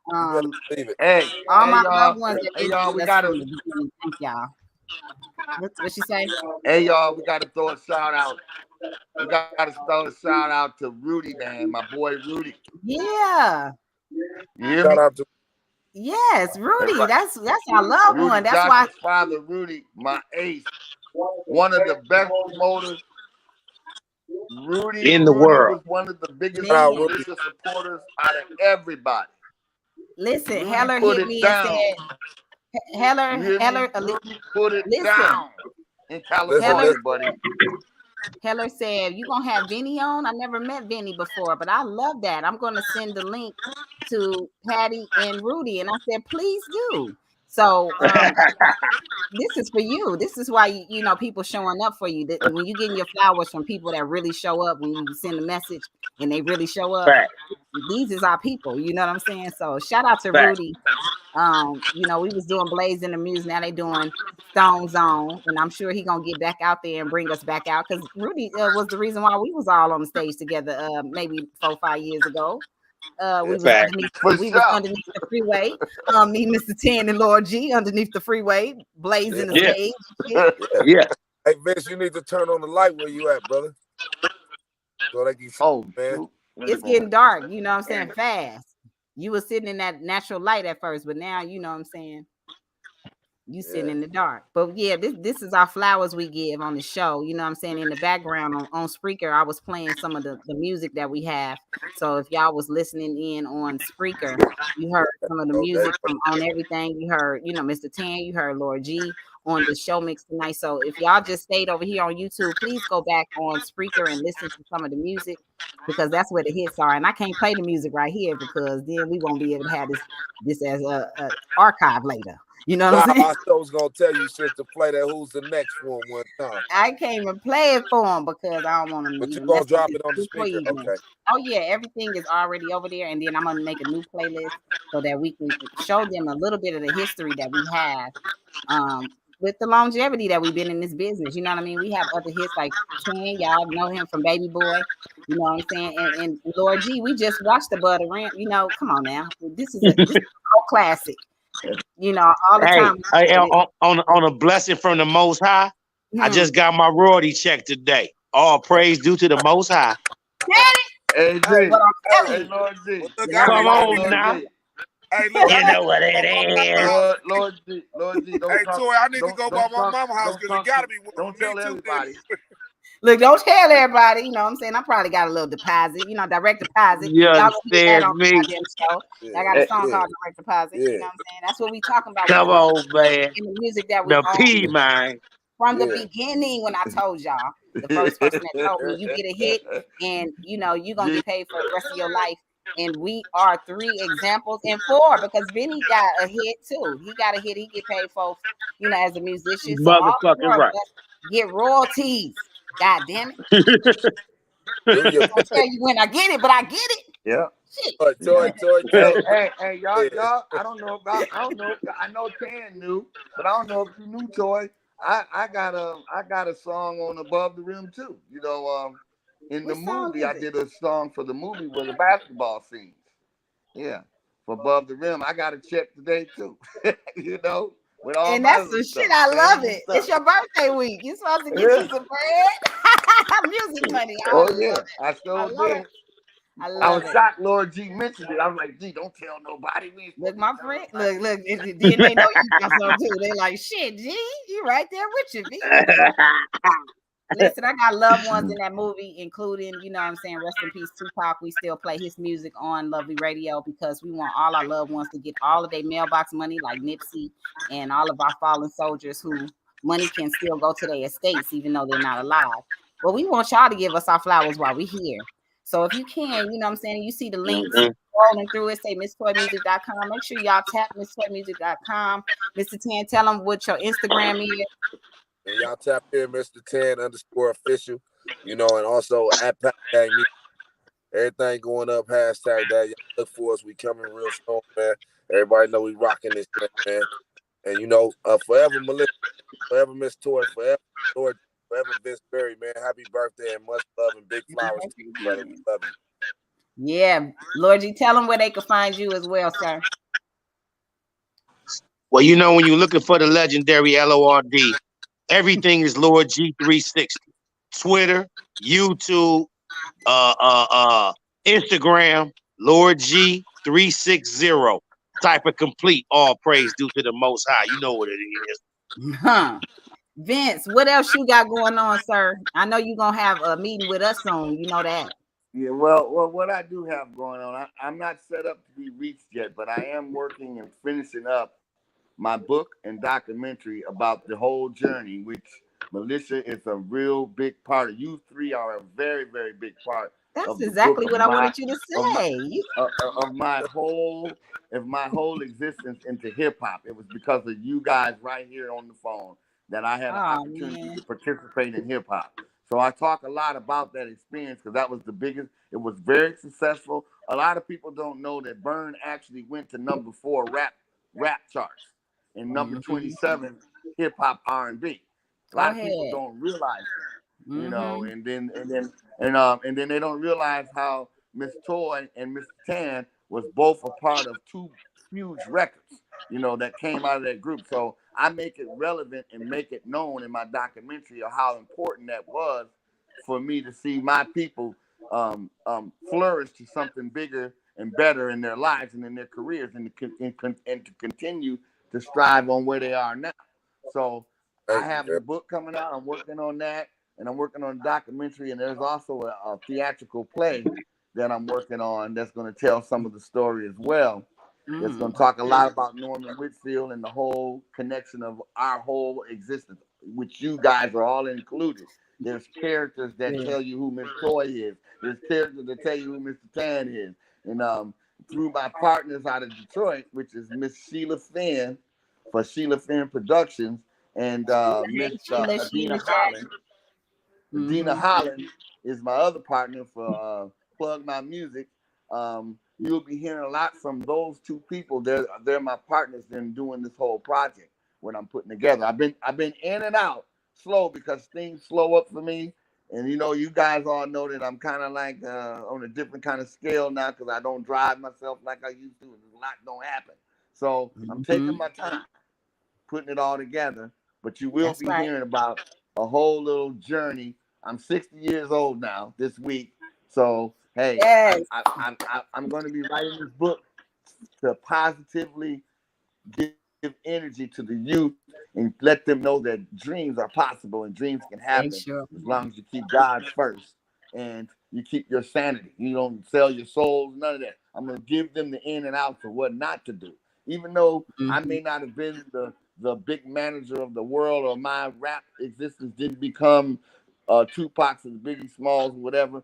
You better Um, believe it. Hey, all hey my y'all. loved ones that Hey been y'all, with we us gotta from the beginning. Thank y'all. What she say? hey y'all, we gotta throw a shout out. We gotta throw a shout out to Rudy, man. My boy Rudy. Yeah. You hear Shout me? out to Yes, Rudy. Everybody. That's our loved Rudy, one. That's why. Josh's father, Rudy, my ace. One of the best promoters. In the Rudy world. was one of the biggest shout out Man, Rudy. militia supporters out of everybody. listen, Rudy Heller put hit it me and down. said, You hear me? Heller, Rudy put it listen, down in Listen, Heller, California, buddy. Heller said, "You gonna have Vinny on? I never met Vinny before, but I love that. I'm gonna send the link to Patty and Rudy." And I said, "Please do." So this is for you. This is why you know people showing up for you. That when you getting your flowers from people that really show up, when you send a message and they really show up, Fact, these is our people. You know what I'm saying? So shout out to fact. Rudy. You know, we was doing Blaze in the Muse. Now they doing Stone Zone, and I'm sure he gonna get back out there and bring us back out because Rudy was the reason why we was all on the stage together. Maybe 4 or 5 years ago. Yeah, Fact. for We was sure. underneath the freeway. Me, Mr. Ten, and Lord G underneath the freeway, blazing the Yeah. Yeah, stage. And shit. Yeah. yeah. Hey Vince, you need to turn on the light where you at, brother, so they can see Oh, you, man. shoot. Let me It's go getting ahead. dark. You know what I'm saying? Fast. You was sitting in that natural light at first, but now you know what I'm saying. You sitting Yeah. in the dark. But yeah, this is our flowers we give on the show. You know what I'm saying? In the background on Spreaker, I was playing some of the music that we have. So if y'all was listening in on Spreaker, you heard some of the Oh, there music you from On Everything. You heard, you know, Mr. Tan, you heard Lord G on the show mix tonight. So if y'all just stayed over here on YouTube, please go back on Spreaker and listen to some of the music because that's where the hits are. And I can't play the music right here because then we won't be able to have this as a archive later. You know what know I'm how saying? my show's gonna tell you, sister, play that Who's the Next one time. I can't even play it for them because I don't want them to But you even gonna mess up drop this it on the beautiful speaker. evening. Okay. Oh yeah, everything is already over there, and then I'm gonna make a new playlist so that we can show them a little bit of the history that we have with the longevity that we've been in this business. You know what I mean? We have other hits like Ten, y'all know him from Baby Boy. You know what I'm saying? And Lord G, we just watched Above the Rim. You know, come on now, this is a whole classic. You know, all the Hey, time we hey, played it. on a blessing from the Most High, I Hmm. just got my royalty check today. All praise due to the Most High. Hey, Hey, G. But I'm hey. telling Hey, you, Lord Well, G. look, and I I Come need Hey, to. like on Lord it. now. G. Hey, look, I You need know to what go it by my mama is. house. Lord G, Hey, Toy, I need to go by my mama house don't because it talk gotta to, be one don't for me tell too. Then. everybody. Look, don't tell everybody. You know what I'm saying? I probably got a little deposit, you know, direct deposit. You Y'all gonna get that understand on the me? goddamn show. Yeah, Y'all got a Eh, song yeah, called Direct Deposit. You yeah, know what I'm saying? That's what we talking about with Come the link on, man. and the music that we The own P, man. from the yeah. beginning when I told y'all, the first person that told me you get a hit and you know you're gonna G, get paid for the rest of your life. And we are three examples and four because Vinny got a hit too. He got a hit, he get paid for, you know, as a musician. So all Motherfucking four of right. us get royalties. God damn it. Do your I tell you when I get it, but I get it. yeah. Shit. toy, Yeah. toy, tell Hey, them. y'all, Yeah. I don't know about, I know Tan knew, but I don't know if you knew, Toy. I got a song on Above the Rim too. You know, in the What song movie, is I it? did a song for the movie with the basketball scenes. Yeah, for Above the Rim, I got a check today too. You know, with all And my that's other the shit. stuff, I love fanny it. It's stuff. your birthday week. You're supposed to get you Yeah. some bread. Music money. I Oh love yeah, it. I I still love it. did. I I was love it. shocked Lord G mentioned it. I was like, G, don't tell nobody. We ain't Look, supposed to my tell friend. nobody. Look. Then they know you got some too. They like, shit, G, you right there with you, B. Listen, I got loved ones in that movie, including, you know what I'm saying, rest in peace, Tupac. We still play his music on Lovely Radio because we want all our loved ones to get all of their mailbox money, like Nipsey and all of our fallen soldiers who money can still go to their estates, even though they're not alive. But we want y'all to give us our flowers while we're here. So if you can, you know what I'm saying, you see the links Mhm. scrolling through it, say misstoymusic.com. Make sure y'all tap misstoymusic.com. Mr. Tan, tell them what your Instagram is. And y'all tap in, Mr. 10 underscore official. You know, and also at Pat Gang Media. Everything going up, hashtag that. Y'all look for us. We coming real soon, man. Everybody know we rocking this thing, man. And you know, forever Melissa, forever Miss Toy, forever Lord, forever Vince Berry, man. Happy birthday and much love and big flowers to you, brother. We love you. Yeah, Lord G, tell them where they can find you as well, sir. Well, you know, when you're looking for the legendary LORD, everything is Lord G360. Twitter, YouTube, uh, uh, uh, Instagram, Lord G360. Type of complete. All praise due to the Most High. You know what it is. Huh. Vince, what else you got going on, sir? I know you're gonna have a meeting with us soon. You know that. Yeah, what I do have going on, I'm not set up to be reached yet, but I am working and finishing up my book and documentary about the whole journey, which Militia is a real big part of you three are a very, very big part That's of the book exactly what I wanted you to of my say. You, of my whole existence into hip hop. It was because of you guys right here on the phone that I had an oh opportunity man. to participate in hip hop. So I talk a lot about that experience because that was the biggest. It was very successful. A lot of people don't know that Burn actually went to number 4 rap charts and Hmm. number 27 hip hop R&B. A Go lot of people ahead. don't realize Hmm. and then they don't realize how Miss Toy and Mr. Tan was both a part of 2 huge records, that came out of that group. So I make it relevant and make it known in my documentary of how important that was for me to see my people flourish to something bigger and better in their lives and in their careers, and to continue to strive on where they are now. So I Thank you, have the Vince. book coming out. I'm working on that, and I'm working on a documentary. And there's also a theatrical play that I'm working on that's going to tell some of the story as well. That's going to Mm. talk a lot about Norman Whitfield and the whole connection of our whole existence, which you guys are all included. There's characters that Yeah. tell you who Miss Toy is. There's characters that tell you who Mr. Tan is. And through my partners out of Detroit, which is Miss Sheila Finn for Sheila Finn Productions, and Sheila, Miss hey Sheila, Adina Sheila Shay. Holland. Adina Hmm. Holland is my other partner for Plug My Music. You'll be hearing a lot from those 2 people. They're my partners in doing this whole project. What I'm putting together. I've been in and out slow because things slow up for me. And you guys all know that I'm kind of like on a different kind of scale now because I don't drive myself like I used to. And a lot don't happen. So I'm taking Hmm. my time putting it all together. But you will That's be right. hearing about a whole little journey. I'm 60 years old now this week, so hey, Yes. I'm going to be writing this book to positively give energy to the youth and let them know that dreams are possible and dreams can They happen sure. as long as you keep God first and you keep your sanity. You don't sell your souls, none of that. I'm going to give them the in and outs of what not to do. Even though I Hmm. may not have been the big manager of the world or my rap existence didn't become Tupac's and Biggie Smalls or whatever,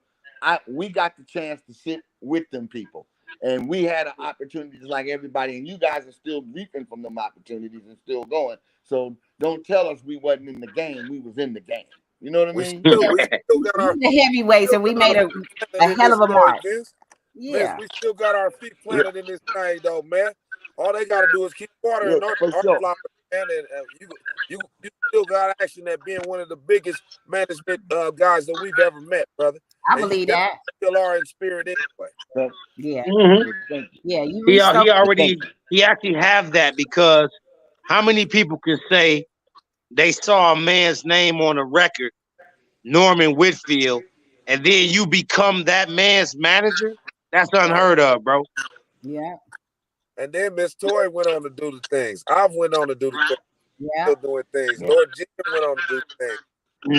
we got the chance to sit with them people. And we had an opportunity just like everybody, and you guys are still reaping from them opportunities and still going. So don't tell us we wasn't in the game. We was in the game. You know what I We mean? still Yeah, we still got we our the heavyweights, still and we got made our feet a planted in hell this of a story, mark. Vince. Vince, Yeah, we still got our feet Yeah, planted in this thing, though, man. All they got to do is keep yeah, watering for our sure. flowers, man. And you still got action at being one of the biggest management guys that we've ever met, brother. I And you believe definitely that. still are in spirit anyway. Thank, Yeah, Hmm. thank you. yeah. You He reached he over. already Thank you. he actually have that because how many people can say they saw a man's name on a record, Norman Whitfield, and then you become that man's manager? That's Right. unheard of, bro. Yeah, And then Miss Toy went on to do the things. I've went on to do the things. yeah. Still doing things. Yeah. Lord Jim went on to do things.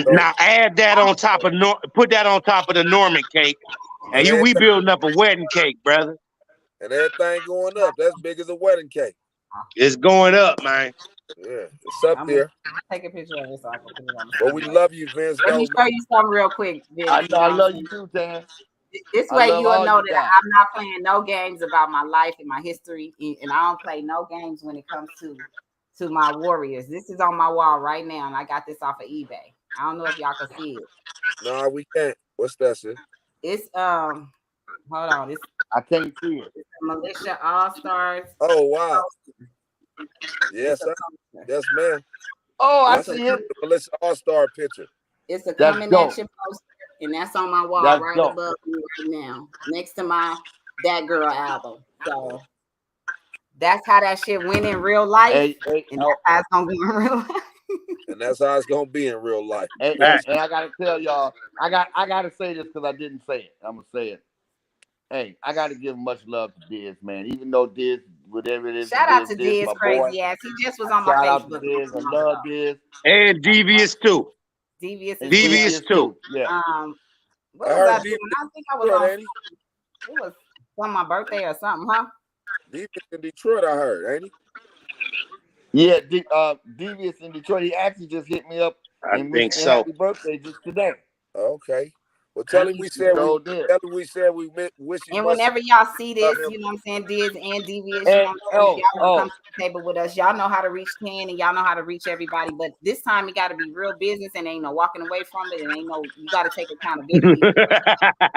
So Now add that on top of put that on top of the Norman cake, and and we everything building up a wedding cake, brother. and everything going up. That's big as a wedding cake. It's going up, man. Yeah, it's up I'm gonna there. take a picture of it so I can put it on the But we screen. love you, Vince, Let me though, man. show you something real quick, Vince. I know You know I what I'm love saying? you too, Dan. This I way love you'll all know you that guys. I'm not playing no games about my life and my history, and I don't play no games when it comes to my warriors. This is on my wall right now, and I got this off of eBay. I don't know if y'all can see it. Nah, we can't. What's that, sis? It's hold on, it's I can't see it. Militia All Stars. Oh, wow. It's Yes, a sir. poster. Yes, man. Oh, I It's That's a see him. the Melissa All-Star picture. it's a That's coming dope. action poster, and that's on my wall That's right dope. above me right now, next to my That Girl album. So that's how that shit went in real life, and Oh, that's how it's gonna be in real life. And that's how it's going to be in real life. and I gotta tell y'all, I gotta say this because I didn't say it. I'm gonna say it. Hey, I gotta give much love to Diz, man. Even though Diz, whatever it is, Shout out to Diz, Diz my boy. crazy ass. He just was on my Shout out to Facebook Diz. not I too long love ago. Diz. And devious too. Devious And as well. Devious Devious too. too. Yeah. What I was I heard doing? Deep in I think I was Detroit, on. ain't he? It was on my birthday or something, huh? Deep in Detroit, I heard, ain't he? Yeah, Devious in Detroit. He actually just hit me up I and wish think me a so. happy birthday just today. Okay. Well, Thank you. So did. tell him we said we wish you And much whenever y'all see love this, him. you know what I'm saying, Diz and Devious, you And know what I'm saying, if y'all want to come oh, to the table with us, y'all know how to reach 10 and y'all know how to reach everybody. But this time it got to be real business and ain't no walking away from it. And ain't no, you got to take accountability.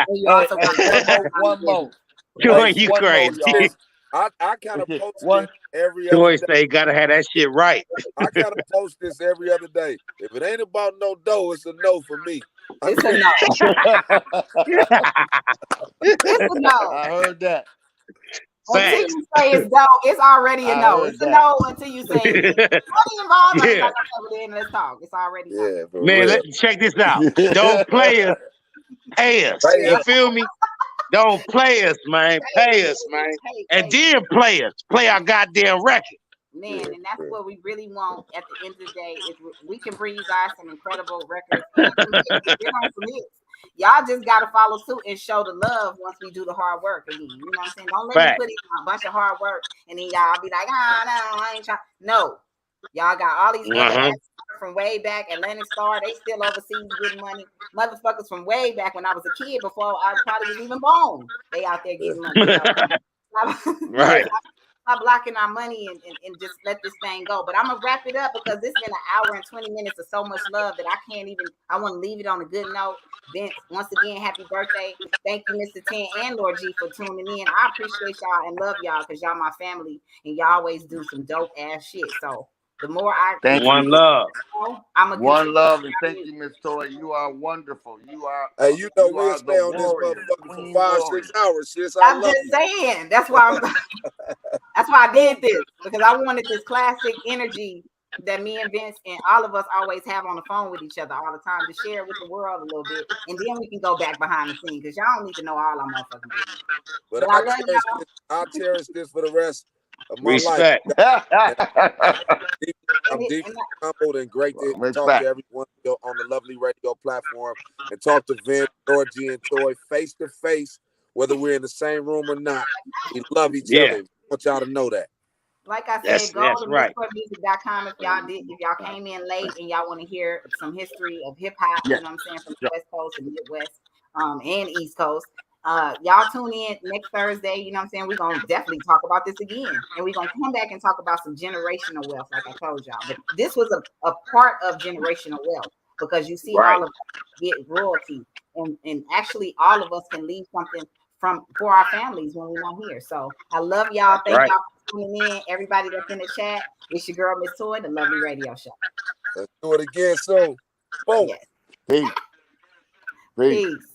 And you hey, also got hey, to one more, Hey, Joy, you one more, crazy. y'all. I kind of post this One. every other Joy day. say gotta have that shit right. I kind of post this every other day. If it ain't about no dough, it's a no for me. I it's a mean, no. I It's a no. heard that. Until Facts. you say it's no, it's already a I no. heard It's a that. no until you say money involved. I ain't Yeah. like I said, then let's talk. It's already no. yeah, for Man, real. let's check this out. Don't play us, pay us. Hey, You feel me? Don't play us, man. Pay us, man. And Hey, then play us. Play our goddamn record. man, yeah, and that's for what we really want at the end of the day is we can bring you guys some incredible records and we get on some hits. Y'all just gotta follow suit and show the love once we do the hard work again. You know what I'm saying? Don't let me Fact. put in a bunch of hard work and then y'all be like, ah, no, I ain't trying. No, y'all got all these other Uh-huh. acts from way back. Atlantic Star, they still overseas getting money. Motherfuckers from way back when I was a kid, before I probably was even born, they out there real. getting money. So Yeah. Right. stop blocking our money and just let this thing go. But I'm gonna wrap it up because it's been an hour and 20 minutes of so much love that I can't even. I want to leave it on a good note. Vince, once again, happy birthday! Thank you, Mr. 10 and Lord G, for tuning in. I appreciate y'all and love y'all because y'all my family and y'all always do some dope ass shit. So the more I Thank continue One you. love. to grow, I'm gonna One continue. love and thank you, Miss Toy. You are wonderful. Hey, You we'll are the stay on this warrior, the motherfucker for queen five, warrior. 6 hours, sis. I I'm love just you. saying. That's why I'm. That's why I did this because I wanted this classic energy that me and Vince and all of us always have on the phone with each other all the time to share with the world a little bit, and then we can go back behind the scenes because y'all don't need to know all our motherfucking business. But But I love y'all. I cherish this for the rest of my life. Respect. And deep- I'm deeply And humbled and great to talk to Respect. everyone on the lovely radio platform and talk to Vince, Lord G, and Toy face to face, whether we're in the same room or not. We love each Yeah. other. I want y'all to know that. like I said, go That's to right. misspurmusic.com if y'all came in late and y'all want to hear some history of hip hop, Yeah. you know what I'm saying, from the West Coast and Midwest, and East Coast. Y'all tune in next Thursday, you know what I'm saying? We're gonna definitely talk about this again. And we're gonna come back and talk about some generational wealth, like I told y'all. But this was a part of generational wealth because you see Right. all of us get royalty and actually all of us can leave something from for our families when we're not here. So I love y'all. That's Thank right. y'all tuning in. Everybody that's in the chat, it's your girl, Miss Toy, the lovely radio show. Let's do it again soon. Boom. Yes. Peace. Peace. Peace.